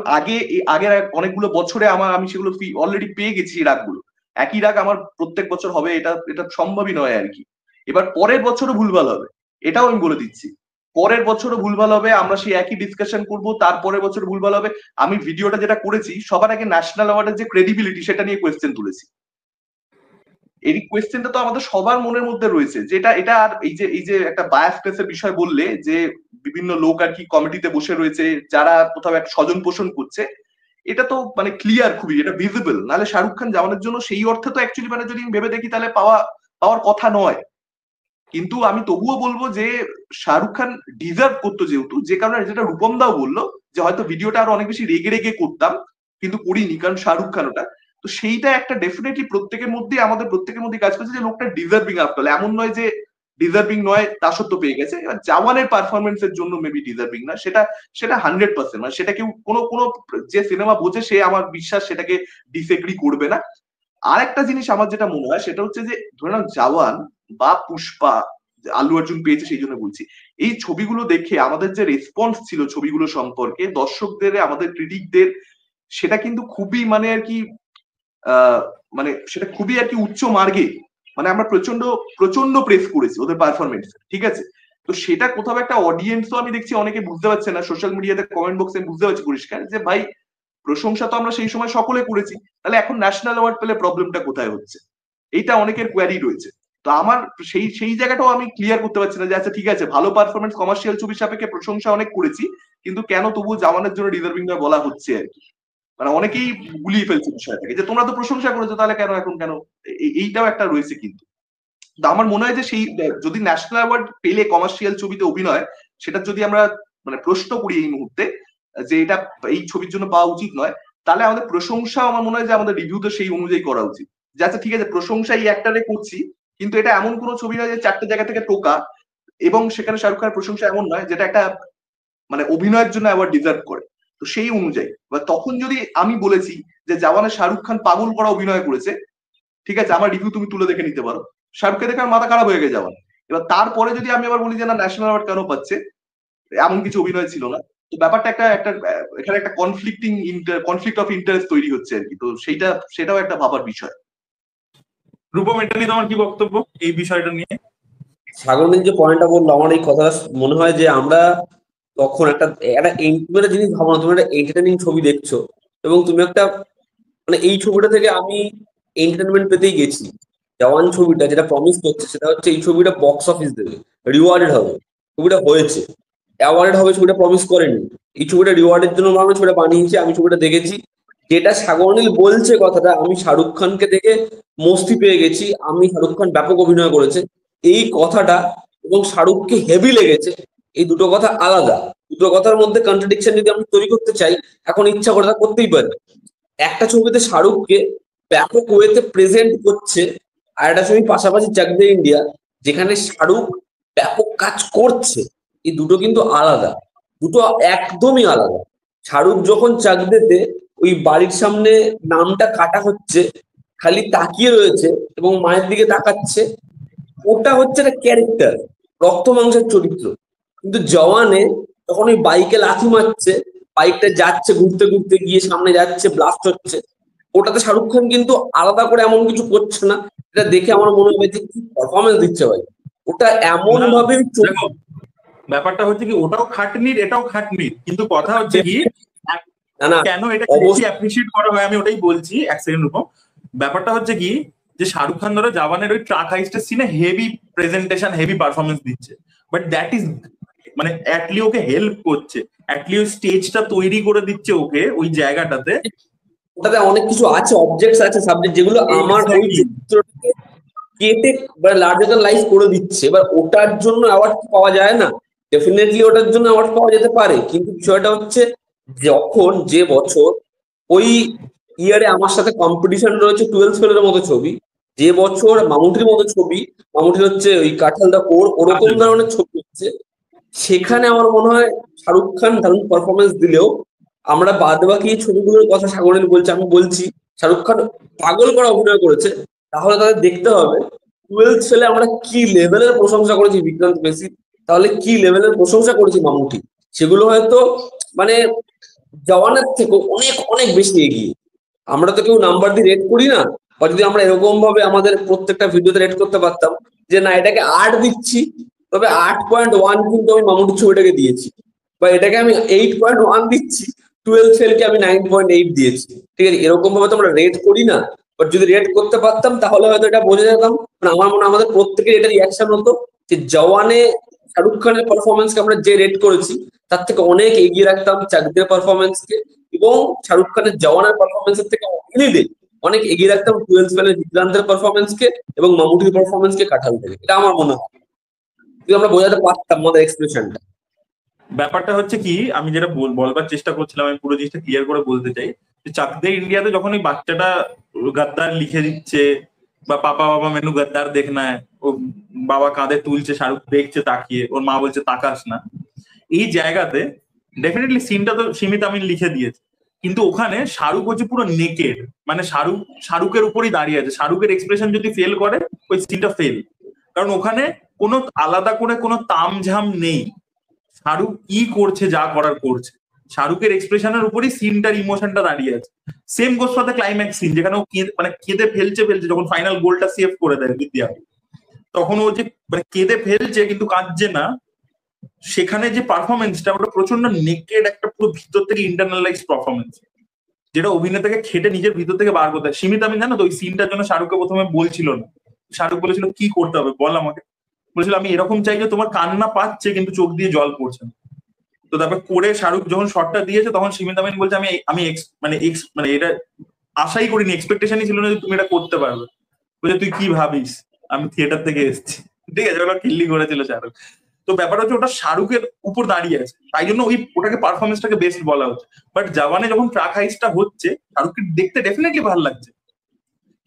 [SPEAKER 2] আগের অনেকগুলো বছরে আমি সেগুলো অলরেডি পেয়ে গেছি। রাগগুলো একই রাগ আমার প্রত্যেক বছর হবে, এটা সম্ভবই নয় আর কি। এবার পরের বছরও ভুলভাল হবে, এটাও আমি বলে দিচ্ছি। পরের বছরও ভুলভাল হবে, আমরা সেই একই ডিসকাশন করবো, তারপরের বছর ভুলভাল হবে। আমি ভিডিওটা যেটা করেছি সবার আগে ন্যাশনাল অ্যাওয়ার্ডের যে ক্রেডিবিলিটি সেটা নিয়ে কোয়েশ্চেন তুলেছি। এই কোয়েশ্চেনটা তো আমাদের সবার মনের মধ্যে রয়েছে, যেটা এটা আর এই যে একটা বায়াসনেসের বিষয় বললে, যে বিভিন্ন লোক আর কি কমিটিতে বসে রয়েছে যারা কোথাও একটা স্বজন পোষণ করছে, এটা তো মানে ক্লিয়ার খুবই, এটা ভিজিবল। নাহলে শাহরুখ খান যাওয়ানোর জন্য সেই অর্থে তো অ্যাকচুয়ালি মানে যদি ভেবে দেখি তাহলে পাওয়ার কথা নয়। কিন্তু আমি তবুও বলবো যে শাহরুখ খান ডিজার্ভ করতো, যেহেতু যে কারণে যেটা রূপম দাও বললো যে হয়তো ভিডিওটা আরো অনেক বেশি রেগে রেগে করতাম, কিন্তু করিনি কারণ শাহরুখ খান ওটা। তো সেইটা একটা ডেফিনেটলি আমাদের প্রত্যেকের মধ্যে কাজ করছে যে লোকটা ডিজার্ভিং। আফটার এমন নয় যে ডিজার্ভিং নয় তা সত্ত্বেও পেয়ে গেছে। এবার জওয়ানের পারফরমেন্সের জন্য মেবি ডিজার্ভিং না, সেটা 100%, মানে সেটা কেউ কোনো যে সিনেমা বোঝে সে আমার বিশ্বাস সেটাকে ডিসএগ্রি করবে না। আর একটা জিনিস আমার যেটা মনে হয় সেটা হচ্ছে যে ধরে নাও জওয়ান বা পুষ্পা, আল্লু অর্জুন পেয়েছে সেই জন্য বলছি, এই ছবিগুলো দেখে আমাদের যে রেসপন্স ছিল ছবিগুলো সম্পর্কে দর্শকদের, আমাদের ক্রিটিকদের, সেটা কিন্তু খুবই মানে আর কি মানে সেটা খুবই আর কি উচ্চ মার্গে, মানে আমরা প্রচন্ড প্রচন্ড প্রেস করেছি ওদের পারফরমেন্স, ঠিক আছে? তো সেটা কোথাও একটা অডিয়েন্সও আমি দেখছি অনেকে বুঝতে পারছে না, সোশ্যাল মিডিয়াতে কমেন্ট বক্সে বুঝতে পারছি পরিষ্কার যে ভাই প্রশংসা তো আমরা সেই সময় সকলে করেছি, তাহলে এখন ন্যাশনাল অ্যাওয়ার্ড পেলে প্রবলেমটা কোথায় হচ্ছে? এইটা অনেকের কোয়ারি রয়েছে। তো আমার সেই জায়গাটাও আমি ক্লিয়ার করতে পারছি না যে আচ্ছা ঠিক আছে, ভালো পারফরমেন্স কমার্শিয়াল ছবি সাপেক্ষে প্রশংসা অনেক করেছি, কিন্তু কেন তবুও জওয়ানের জন্য ডিজার্ভিং নয় বলা হচ্ছে আর কি। মানে অনেকেই গুলিয়ে ফেলছে বিষয়টাকে যে তোমরা তো প্রশংসা করেছো তাহলে কেন এখন কেন, এইটাও একটা রয়েছে। কিন্তু আমার মনে হয় যে সেই যদি ন্যাশনাল অ্যাওয়ার্ড পেলে কমার্শিয়াল ছবিতে অভিনয়, সেটা যদি আমরা মানে প্রশ্ন করি এই মুহূর্তে যে এটা এই ছবির জন্য পাওয়া উচিত নয়, তাহলে আমাদের প্রশংসা আমার মনে হয় যে আমাদের রিভিউতে সেই অনুযায়ী করা উচিত। যে আচ্ছা ঠিক আছে, প্রশংসা এই একটারে করছি, কিন্তু এটা এমন কোনো ছবি নয় যে 4টে জায়গা থেকে টোকা, এবং সেখানে শাহরুখ খানের প্রশংসা এমন নয় যেটা একটা মানে অভিনয়ের জন্য অ্যাওয়ার্ড ডিজার্ভ করে। তো সেই অনুযায়ী বা তখন যদি আমি বলেছি যে জওয়ানে শাহরুখ খান পাগল করা অভিনয় করেছে, ঠিক আছে, আমার রিভিউ তুমি তুলে দেখে নিতে পারো, শাহরুখকে দেখে আমার মাথা খারাপ হয়ে গেছে জওয়ান। এবার তারপরে যদি আমি আবার বলি যে না ন্যাশনাল অ্যাওয়ার্ড কেন পাচ্ছে, এমন কিছু অভিনয় ছিল না, তো ব্যাপারটা একটা একটা এখানে একটা কনফ্লিক্ট অফ ইন্টারেস্ট তৈরি হচ্ছে আর কি। তো সেটাও একটা ভাবার বিষয়।
[SPEAKER 1] রূপম, এটা নিয়ে তোমার কি বক্তব্য এই বিষয়টা নিয়ে?
[SPEAKER 3] সাগরনীল যে পয়েন্টটা বললো, আমার এই কথাটা মনে হয় যে আমরা তখন একটা তুমি একটা জিনিস ভাবো না, তুমি একটা এন্টারটেনিং ছবি দেখছো এবং তুমি একটা মানে এই ছবিটা থেকে আমি এন্টারটেনমেন্ট পেতেই গেছি। জওয়ান ছবিটা যেটা প্রমিস করছে সেটা হচ্ছে এই ছবিটা বক্স অফিস দেবে, রিওয়ার্ডেড হবে। ছবিটা হয়েছে, অ্যাওয়ার্ডেড হবে, ছবিটা প্রমিস করেনি। এই ছবিটা রিওয়ার্ডের জন্য আমরা ছবিটা বানিয়েছি, আমি ছবিটা দেখেছি। যেটা সাগরনীল বলছে কথাটা, আমি শাহরুখ খানকে দেখে মস্তি পেয়ে গেছি, আমি শাহরুখ খান ব্যাপক অভিনয় করেছে এই কথাটা, এবং শাহরুখকে হেভি লেগেছে, এই দুটো কথা আলাদা। দুটো কথার মধ্যে কন্ট্রাডিকশন যদি আমি তৈরি করতে চাই, এখন ইচ্ছা করে তা করতেই পারি। একটা ছবিতে শাহরুখকে ব্যাপক ওয়েতে প্রেজেন্ট করছে, আর একটা ছবি পাশাপাশি চাক দে ইন্ডিয়া যেখানে শাহরুখ ব্যাপক কাজ করছে। এই দুটো কিন্তু আলাদা, দুটো একদমই আলাদা। শাহরুখ যখন চাক দেতে ওই বাড়ির সামনে নামটা কাটা হচ্ছে, খালি তাকিয়ে রয়েছে এবং মায়ের দিকে তাকাচ্ছে, ওটা হচ্ছে একটা ক্যারেক্টার, রক্ত মাংসের চরিত্র। কিন্তু জওয়ানে তখন ওই বাইকে লাথি মারছে, বাইকটা যাচ্ছে ঘুরতে ঘুরতে গিয়ে সামনে যাচ্ছে, ব্লাস্ট হচ্ছে, ওটাতে শাহরুখ খান কিন্তু আলাদা করে এমন কিছু করছে না। এটা দেখে আমার মনে হবে যে কি পারফরমেন্স দিচ্ছে ভাই, ওটা এমন ভাবে
[SPEAKER 1] ব্যাপারটা হচ্ছে কি ওটাও খাটনির এটাও খাটনির, কিন্তু কথা হচ্ছে কি কেন এটা বেশি অ্যাপ্রিশিয়েট করা হয় আমি ওটাই বলছি। এক সেকেন্ড রূপম, ব্যাপারটা হচ্ছে কি যে শাহরুখ খান ধরো জওয়ানের ওই ট্রাক হাইস্টের সিনে হেভি প্রেজেন্টেশন হেভি পারফরমেন্স দিচ্ছে, বাট দ্যাট ইজ মানে অ্যাটলি ওকে হেল্প করছে, অ্যাটলি ওই স্টেজটা তৈরি করে দিচ্ছে ওকে ওই জায়গাটাতে।
[SPEAKER 3] ওটাতে অনেক কিছু আছে, অবজেক্টস আছে, সাবজেক্ট যেগুলো আমার ওই চিত্রটাকে কেটে বা লার্জার দ্যান লাইফ করে দিচ্ছে। এবার ওটার জন্য অ্যাওয়ার্ড পাওয়া যায় না, ডেফিনেটলি ওটার জন্য অ্যাওয়ার্ড পাওয়া যেতে পারে, কিন্তু বিষয়টা হচ্ছে যখন যে বছর ওই ইয়ারে আমার সাথে কম্পিটিশন রয়েছে 12 ফেলের মতো ছবি, যে বছর মামুটির মতো ছবি, মামুটির হচ্ছে ওই কাঁঠাল দা কোর, ওরকম ধরনের ছবি হচ্ছে, সেখানে আমার মনে হয় শাহরুখ খান দারুণ পারফরমেন্স দিলেও আমরা বাদ বাকি ছবিগুলোর কথা সাগরনীল বলছে, আমি বলছি শাহরুখ খান পাগল করা অভিনয় করেছে। তাহলে তাদের দেখতে হবে 12 ফেলে আমরা কি লেভেলের প্রশংসা করেছি বিক্রান্ত মেসি, তাহলে কি লেভেলের প্রশংসা করেছি মামুটি, সেগুলো হয়তো মানে জওয়ানের থেকে অনেক অনেক বেশি এগিয়ে। আমরা তো কেউ নাম্বার দিয়ে রেট করি না, বা যদি আমরা এরকম ভাবে আমাদের প্রত্যেকটা ভিডিওতে রেট করতে পারতাম যে না এটাকে 8 দিচ্ছি, তবে 8.1 কিন্তু আমি মামুটির ছবিটাকে দিয়েছি, বা এটাকে আমি 8.1 দিচ্ছি, 12 ফেলকে আমি 9.8 দিয়েছি, ঠিক আছে? এরকম ভাবে তো আমরা রেট করি না। বাট যদি রেট করতে পারতাম তাহলে হয়তো এটা বোঝা যেতাম। মানে আমার মনে হয় আমাদের প্রত্যেকের এটা রিয়াকশন হতো যে জওয়ানে শাহরুখ খানের পারফরমেন্সকে আমরা যে রেট করেছি তার থেকে অনেক এগিয়ে রাখতাম চাকদের পারফরমেন্সকে, এবং শাহরুখ খানের জওয়ানের পারফরমেন্সের থেকে অনেক এগিয়ে রাখতাম 12 ফেলের বিক্রান্তের পারফরমেন্সকে এবং মামুটির পারফরমেন্সকে কাঁঠাল থেকে। এটা আমার মনে হয় যদি আমরা বোঝাতে পারতাম আমাদের এক্সপ্রেশনটা।
[SPEAKER 1] ব্যাপারটা হচ্ছে কি, আমি যেটা বলবার চেষ্টা করছিলাম, আমি পুরো জিনিসটা ক্লিয়ার করে বলতে চাই যে চাক দে ইন্ডিয়াতে যখন ওই বাচ্চাটা গাদ্দার লিখে দিচ্ছে বা পাপা বাবা মেনু গাদ্দার দেখনা, ও বাবা কাঁধে তুলছে, শাহরুখ দেখছে তাকিয়ে, ওর মা বলছে তাকাস না, এই জায়গাতে ডেফিনেটলি সিনটা তো সীমিত আমিন লিখে দিয়েছে, কিন্তু ওখানে শাহরুখ হচ্ছে পুরো নেকেড, মানে শাহরুখের উপরই দাঁড়িয়ে আছে। শাহরুখের এক্সপ্রেশন যদি ফেল করে ওই সিনটা ফেল, কারণ ওখানে কোনো আলাদা করে কোনো তামঝাম নেই। শাহরুখ কি করছে, যা করার করছে, শাহরুখের এক্সপ্রেশনের উপরই সিনটার ইমোশনটা দাঁড়িয়ে আছে। Same goes for the climax scene, যেখানে ও মানে কেঁদে ফেলছে যখন ফাইনাল গোলটা সেভ করে দেয় বিদ্যা, তখন ও যে মানে কেঁদে ফেলছে কিন্তু কাঁদছে না, সেখানে যে পারফরমেন্সটা ওটা প্রচন্ড নেকেড, একটা পুরো ভিতর থেকে ইন্টারনালাইজ পারফরমেন্স, যেটা অভিনেতাকে খেটে নিজের ভিতর থেকে বার করতে হয়। সীমিত আমি জানো তো ওই সিনটার জন্য শাহরুখকে প্রথমে বলছিল না, শাহরুখ বলেছিল কি করতে হবে বল আমাকে, বলেছিল আমি এরকম চাই যে তোমার কান্না পাচ্ছে কিন্তু চোখ দিয়ে জল পড়ছে না। তো তারপর করে শাহরুখ যখন শটটা দিয়েছে তখন সীমিত আমিন বলছে আমি আমি মানে এটা আশাই করিনি, এক্সপেকটেশনই ছিল না যে তুমি এটা করতে পারবে। বলছে তুই কি ভাবিস আমি থিয়েটার থেকে এসেছি, ঠিক আছে, ওটা কিল্লি করেছিল শাহরুখ। তো ব্যাপার হচ্ছে ওটা শাহরুখের উপর দাঁড়িয়ে আছে, তাই জন্য ওটাকে পারফরমেন্সটাকে বেস্ট বলা হচ্ছে। বাট জওয়ানে যখন ট্রাক হাইসটা হচ্ছে শাহরুখকে দেখতে ডেফিনেটলি ভালো লাগছে,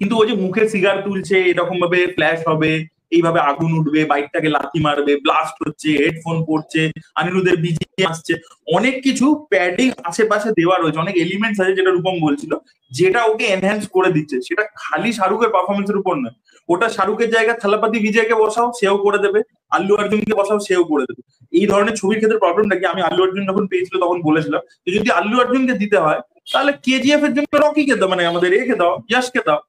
[SPEAKER 1] কিন্তু ওই যে মুখে সিগার তুলছে, এরকম ভাবে ফ্ল্যাশ হবে, এইভাবে আগুন উঠবে, বাইকটাকে লাথি মারবে, ব্লাস্ট হচ্ছে, হেডফোন পড়ছে, অনিরুদ্ধের বিজিএম আসছে, অনেক কিছু প্যাডিং আশেপাশে দেওয়া রয়েছে, অনেক এলিমেন্টস আছে যেটা রূপম বলছিল, যেটা ওকে এনহ্যান্স করে দিচ্ছে। সেটা খালি শাহরুখের পারফরমেন্সের উপর নয়, ওটা শাহরুখের জায়গায় থালাপাতি বিজয়কে বসাও সেও করে দেবে, আল্লু অর্জুনকে বসাও সেও করে দেবে। এই ধরনের ছবির ক্ষেত্রে প্রবলেমটা কি, আমি আল্লু অর্জুন যখন পেয়েছিল তখন বলেছিলাম যে যদি আল্লু অর্জুনকে দিতে হয় তাহলে কেজিএফ এর জন্য রকিকে দাও, মানে আমাদের একে দাও, ইয়াশকে দাও।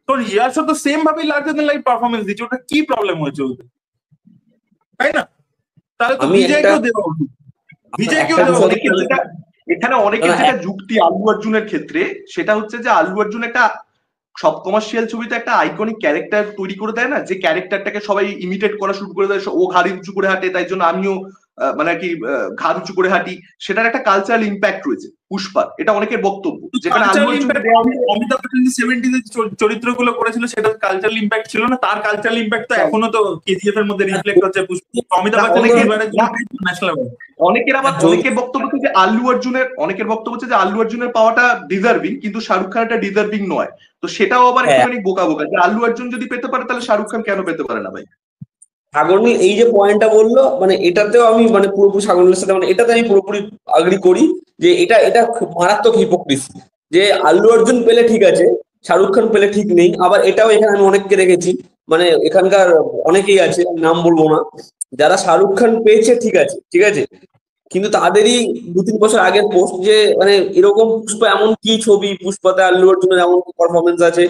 [SPEAKER 1] তো ইয়াশও তো সেম ভাবে লার্জার দ্যান লাইফ পারফরমেন্স দিচ্ছে, ওটা কি প্রবলেম হয়েছে ওদের, তাই না? তাহলে তো বিজয়কেও দেওয়া উচিত, বিজয়কেও দেওয়া উচিত।
[SPEAKER 2] এখানে অনেকের যেটা যুক্তি আল্লু অর্জুনের ক্ষেত্রে সেটা হচ্ছে যে আল্লু অর্জুন একটা সব কমার্শিয়াল ছবিতে একটা আইকনিক ক্যারেক্টার তৈরি করে দেয় না, যে ক্যারেক্টারটাকে সবাই ইমিটেট করা শুরু করে দেয়, ও ঘাড়ি উঁচু করে হাঁটে তাই জন্য আমিও মানে আর কি ঘাড় উঁচু করে হাঁটি, সেটার একটা কালচারাল ইম্প্যাক্ট রয়েছে পুষ্পা, এটা অনেকের বক্তব্য। যেখানে
[SPEAKER 1] অমিতাভ বচ্চন 70s এর চরিত্রগুলো করেছিল সেটা কালচারাল ইম্প্যাক্ট ছিল না, তার কালচারাল ইম্প্যাক্ট তো এখনো তো কেজিএফ এর মধ্যে রিফ্লেক্ট হচ্ছে। Amitabh Bachchan national award.
[SPEAKER 2] অনেকের বক্তব্য হচ্ছে যে আল্লু অর্জুনের পাওয়াটা ডিজার্ভিং, কিন্তু শাহরুখ খান এটা ডিজার্ভিং নয়। তো সেটাও আবার একটুখানি বোকা যে আল্লু অর্জুন যদি পেতে পারে তাহলে শাহরুখ খান কেন পেতে পারে না ভাই?
[SPEAKER 3] সাগরনীল এই যে পয়েন্টটা বললো, মানে এটাতেও আমি মানে পুরোপুরি সাগরনীলের সাথে, মানে এটাতে আমি পুরোপুরি আগ্রি করি যে এটা খুব মারাত্মক হিপোক্রিসি, যে আল্লু অর্জুন পেলে ঠিক আছে, শাহরুখ খান পেলে ঠিক নেই। আবার এটাও এখানে আমি অনেককে রেখেছি, মানে এখানকার অনেকেই আছে, নাম বলবো না, যারা শাহরুখ খান পেয়েছে ঠিক আছে, কিন্তু তাদেরই 2-3 বছর আগের পোস্ট যে মানে এরকম পুষ্পা এমন কি ছবি, পুষ্পাতে আল্লু অর্জুনের এমন পারফরমেন্স আছে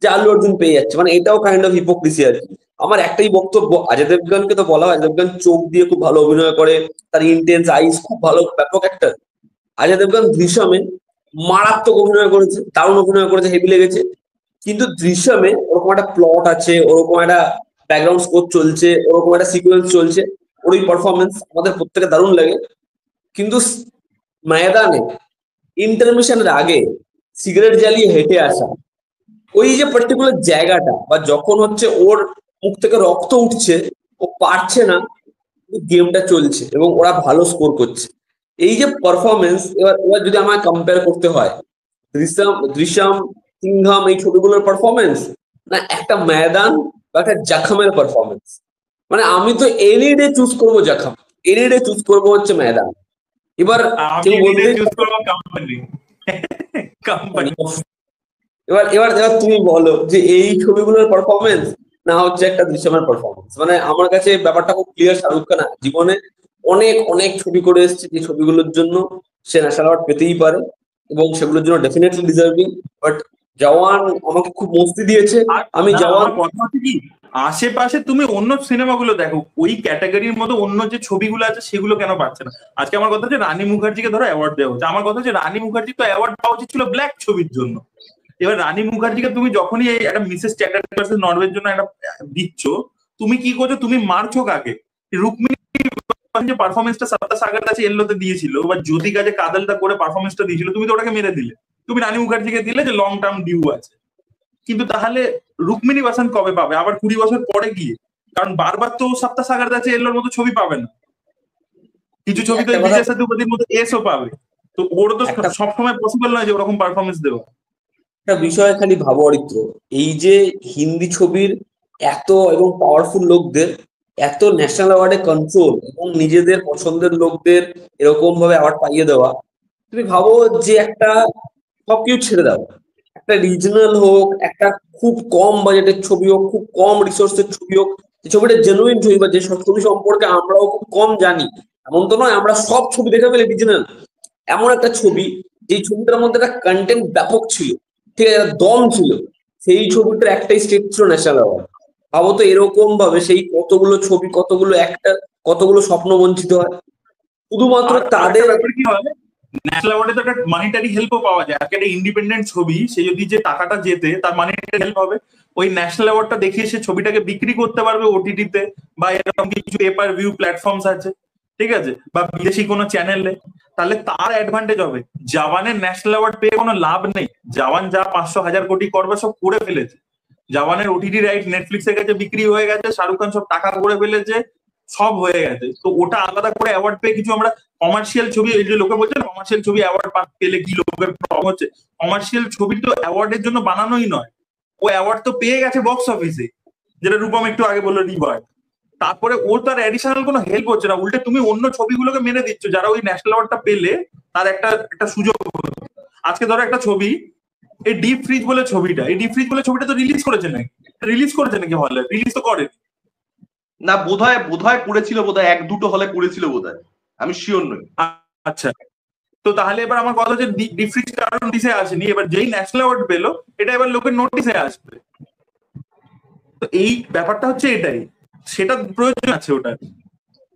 [SPEAKER 3] যে আল্লু অর্জুন পেয়ে যাচ্ছে, মানে এটাও কাইন্ড অফ হিপোক্রিসি আর কি। আমার একটাই বক্তব্য, অজয় দেবগনকে তো বলা হয় অজয় দেবগন চোখ দিয়ে খুব ভালো অভিনয় করে, তার ইন্টেন্স আইস খুব ভালো, ব্যাপক একটা অজয় দেবগন দৃশ্যমে মারাত্মক অভিনয় করেছে, দারুণ অভিনয় করেছে, হেভি লেগেছে। কিন্তু দৃশ্যমে ওরকম একটা প্লট আছে, ওরকম একটা ব্যাকগ্রাউন্ড স্কোর চলছে, ওরকম একটা সিকুয়েন্স চলছে, ওর ওই পারফরমেন্স আমাদের প্রত্যেকে দারুণ লাগে। কিন্তু ময়দানে ইন্টারমিশনের আগে সিগারেট জ্বালিয়ে হেঁটে আসা, ওই যে পার্টিকুলার জায়গাটা, বা যখন হচ্ছে ওর মুখ থেকে রক্ত উঠছে, ও পারছে না, গেমটা চলছে এবং ওরা ভালো স্কোর করছে, এই যে পারফরমেন্স। এবার যদি আমায় কম্পেয়ার করতে হয় দৃশ্যম, সিংঘম এই ছবিগুলোর পারফরমেন্স না একটা ময়দান বা একটা জাখমের পারফরমেন্স, মানে আমি তো এনি ডে চুজ করবো জাখম, এনি ডে চুজ করবো হচ্ছে ময়দান। এবার এবার তুমি বলো যে এই ছবিগুলোর পারফরমেন্স না হচ্ছে একটা দৃশ্যমের পারফরমেন্স। মানে আমার কাছে ব্যাপারটা খুব ক্লিয়ার, শাহরুখ খান জীবনে অনেক অনেক ছবি করে এসেছে, যে ছবিগুলোর জন্য সে ন্যাশনাল অ্যাওয়ার্ড পেতেই পারে এবং সেগুলোর জন্য ডেফিনেটলি ডিজার্ভিং। বাট জওয়ান আমাকে খুব মস্তি দিয়েছে। আমি জওয়ান
[SPEAKER 1] কথা হচ্ছে কি, আশেপাশে তুমি অন্য সিনেমাগুলো দেখো, ওই ক্যাটাগরির মতো অন্য যে ছবিগুলো আছে সেগুলো কেন পাচ্ছে না? আজকে আমার কথা হচ্ছে রানী মুখার্জিকে ধরো অ্যাওয়ার্ড দেওয়া হচ্ছে, আমার কথা হচ্ছে রানী মুখার্জি তো অ্যাওয়ার্ড পাওয়া উচিত ছিল ব্ল্যাক ছবির জন্য, এবার রানী মুখার্জিকে তুমি যখনই এই একটা মিসেস চ্যাটার্জি ভার্সেস নরওয়ের জন্য একটা দিচ্ছ, তুমি কি করছো, তুমি মারছো কাকে? রুক্মিণী যে পারফরমেন্সটা সপ্তা সাগর কাছে এল্লোতে দিয়েছিল বা জ্যোতি কাজে কাদালটা করে পারফরমেন্সটা দিয়েছিল, তুমি তো ওটাকে মেরে দিলে। তুমি রানী মুখার্জিকে দিলে যে লং টার্ম ডিউ আছে, কিন্তু তাহলে রুক্মিণী বাসন কবে পাবে? আবার 20 বছর পরে গিয়ে? কারণ বারবার তো সপ্তা সাগর কাছে এল্লোর মতো ছবি পাবে না, কিছু ছবি তো বিজয় সেতুপতির মতো এসও পাবে। তো ওর তো সবসময় পসিবল নয় যে ওরকম পারফরমেন্স দেওয়া।
[SPEAKER 3] একটা বিষয় খালি ভাবো অরিত্র, এই যে হিন্দি ছবির এত এবং পাওয়ারফুল লোকদের এত ন্যাশনাল অ্যাওয়ার্ডে কন্ট্রোল এবং নিজেদের পছন্দের লোকদের এরকম ভাবে অ্যাওয়ার্ড পাইয়ে দেওয়া, তুমি ভাবো যে একটা সবকিছু ছেড়ে দাও, একটা রিজনাল হোক, একটা খুব কম বাজেটের ছবি হোক, খুব কম রিসোর্সের ছবি হোক, যে ছবিটা জেনুইন ছবি বা যে সব ছবি সম্পর্কে আমরাও খুব কম জানি, এমন তো নয় আমরা সব ছবি দেখে ফেলি রিজনাল, এমন একটা ছবি যে ছবিটার মধ্যে একটা কন্টেন্ট ব্যাপক ছিল, ঠিক আছে, দম ছিল, সেই ছবিটার একটাই স্টেট ছিল ন্যাশনাল অ্যাওয়ার্ড। ভাবো তো এরকম ভাবে সেই কতগুলো ছবি, কতগুলো একটা, কতগুলো স্বপ্ন বঞ্চিত হয় শুধুমাত্র তাদের।
[SPEAKER 1] ব্যাপার কি হয়, ন্যাশনাল অ্যাওয়ার্ডে তো একটা মানিটারি হেল্পও পাওয়া যায়। একটা ইন্ডিপেন্ডেন্ট ছবি, সে যদি যে টাকাটা জেতে তার মানিটারি হেল্প হবে, ওই ন্যাশনাল অ্যাওয়ার্ডটা দেখিয়ে সে ছবিটাকে বিক্রি করতে পারবে ওটিটিতে বা এরকম কিছু পেপার ভিউ প্ল্যাটফর্মস আছে, ঠিক আছে, বা বিদেশি কোনো চ্যানেলে, তাহলে তার অ্যাডভান্টেজ হবে। জওয়ানের ন্যাশনাল অ্যাওয়ার্ড পেয়ে কোনো লাভ নেই। জওয়ান যা 500,000 কোটি করবে সব করে ফেলেছে। জওয়ানের ওটিটি রাইট নেটফ্লিক্সের কাছে বিক্রি হয়ে গেছে, শাহরুখ খান সব টাকা করে ফেলেছে, সব হয়ে গেছে। তো ওটা আলাদা করে অ্যাওয়ার্ড পেয়ে কিছু আমরা কমার্শিয়াল ছবি, এই যে লোকে বলছে কমার্শিয়াল ছবি অ্যাওয়ার্ড পেলে কি লোকের প্রবলেম হচ্ছে, কমার্শিয়াল ছবি তো অ্যাওয়ার্ডের জন্য বানানোই নয়, ও অ্যাওয়ার্ড তো পেয়ে গেছে বক্স অফিসে, যেটা রূপম একটু আগে বললো রিওয়ার্ড। তারপরে ওর তার অ্যাডিশনাল কোনো হেল্প হচ্ছে না, উল্টে তুমি অন্য ছবিগুলোকে মেনে দিচ্ছ যারা ওই ন্যাশনাল অ্যাওয়ার্ডটা পেলে তার একটা সুযোগ হতো। আজকে ধরো একটা ছবি, এই ডিপ ফ্রিজ বলে ছবিটা, এই ডিপ ফ্রিজ বলে ছবিটা তো রিলিজ করেছে নাকি হলে? রিলিজ তো করেনি
[SPEAKER 2] না, বোধহয় করেছিল, বোধহয় 1-2 হলে করেছিল বোধহয়, আমি শিওর নই।
[SPEAKER 1] আচ্ছা, তো তাহলে এবার আমার কথা হচ্ছে ডিপ ফ্রিজ কারণ নোটিশে আসেনি, এবার যেই ন্যাশনাল অ্যাওয়ার্ড পেলো এটা এবার লোকের নোটিশে আসবে। তো এই ব্যাপারটা হচ্ছে এটাই, সেটা প্রয়োজন আছে ওটা।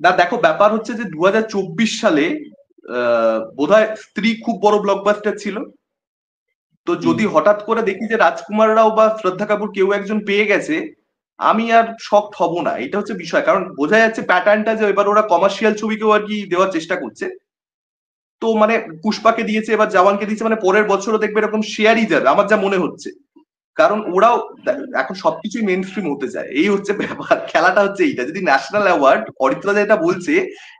[SPEAKER 2] না দেখো, ব্যাপার হচ্ছে যে 2024 সালে বোধহয় স্ত্রী খুব বড় ব্লকবাস্টার ছিল। তো যদি হঠাৎ করে দেখি যে রাজকুমার রাও বা শ্রদ্ধা কাপুর কেউ একজন পেয়ে গেছে, আমি আর শকড হব না। এটা হচ্ছে বিষয়, কারণ বোঝা যাচ্ছে প্যাটার্নটা যে এবার ওরা কমার্শিয়াল ছবিকেও আর কি দেওয়ার চেষ্টা করছে। তো মানে পুষ্পাকে দিয়েছে, এবার জওয়ানকে দিয়েছে, মানে পরের বছরও দেখবে এরকম শেয়ারই যাবে আমার যা মনে হচ্ছে। কারণ ওরাও এখন সবকিছুই মেইন স্ট্রিম হতে চায়, এই হচ্ছে ব্যাপার। খেলাটা হচ্ছে এইটা। যদি ন্যাশনাল অ্যাওয়ার্ড, অরিত্রা যেটা বলছে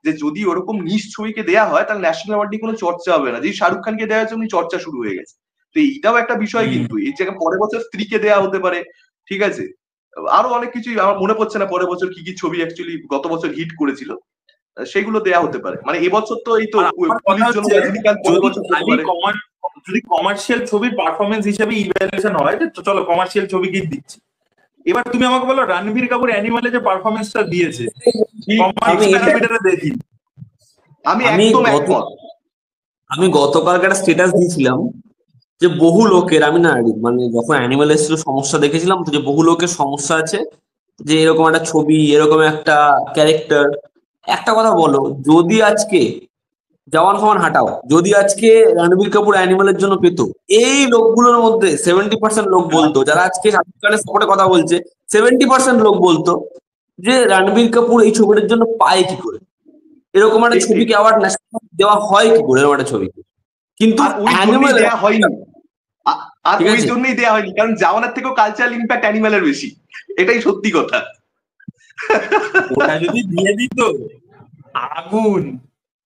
[SPEAKER 2] যে যদি ওরকম নিজ ছবিকে দেওয়া হয় তাহলে ন্যাশনাল অ্যাওয়ার্ড নিয়ে কোনো চর্চা হবে না, যদি শাহরুখ খানকে দেওয়ার জন্য চর্চা শুরু হয়ে গেছে। তো এইটাও একটা বিষয়, কিন্তু এই জায়গায় পরের বছর স্ত্রীকে দেওয়া হতে পারে, ঠিক আছে, আরো অনেক কিছুই আমার মনে পড়ছে না পরের বছর কি কি ছবি অ্যাকচুয়ালি গত বছর হিট করেছিল, সেগুলো দেয়া হতে পারে। মানে এবছর তো এই তো পুলিশ জন্য রজনীকান্ত, পরের বছর হতে পারে।
[SPEAKER 1] যদি কমার্শিয়াল ছবির পারফরমেন্স হিসেবে ইভ্যালুয়েশন হয় যে চলো কমার্শিয়াল ছবি কি দিচ্ছে, এবার তুমি আমাকে বলো রণবীর কাপুর অ্যানিমালে যে পারফরমেন্সটা দিয়েছে দেখি,
[SPEAKER 2] আমি একদম একমত।
[SPEAKER 3] আমি গতকালকে একটা স্ট্যাটাস দিয়েছিলাম যে বহু লোকের, আমি না মানে যখন অ্যানিমাল এসেছিল সমস্যা দেখেছিলাম তো, যে বহু লোকের সমস্যা আছে যে এরকম একটা ছবি, এরকম একটা ক্যারেক্টার। একটা কথা বলো, যদি আজকে জওয়ান খান হাঁটাও, যদি আজকে রণবীর কাপুর অ্যানিমালের জন্য পেত, এই লোকগুলোর মধ্যে 70% লোক বলতো, যারা আজকে শাহরুখ খানের সাপোর্টে কথা বলছে, 70% লোক বলতো যে রণবীর কাপুর এই ছবিটার জন্য পায় কি করে, এরকম একটা ছবিকে অ্যাওয়ার্ড ন্যাশনাল দেওয়া হয় কি করে, এরকম একটা ছবিকে। কিন্তু
[SPEAKER 2] অ্যানিমাল দেওয়া হয়নি, আর ওই জন্যই দেওয়া হয়নি কারণ জওয়ানের থেকেও কালচারাল ইম্প্যাক্ট অ্যানিমালের বেশি, এটাই সত্যি কথা।
[SPEAKER 1] ওটা যদি দিয়ে দিত আগুন,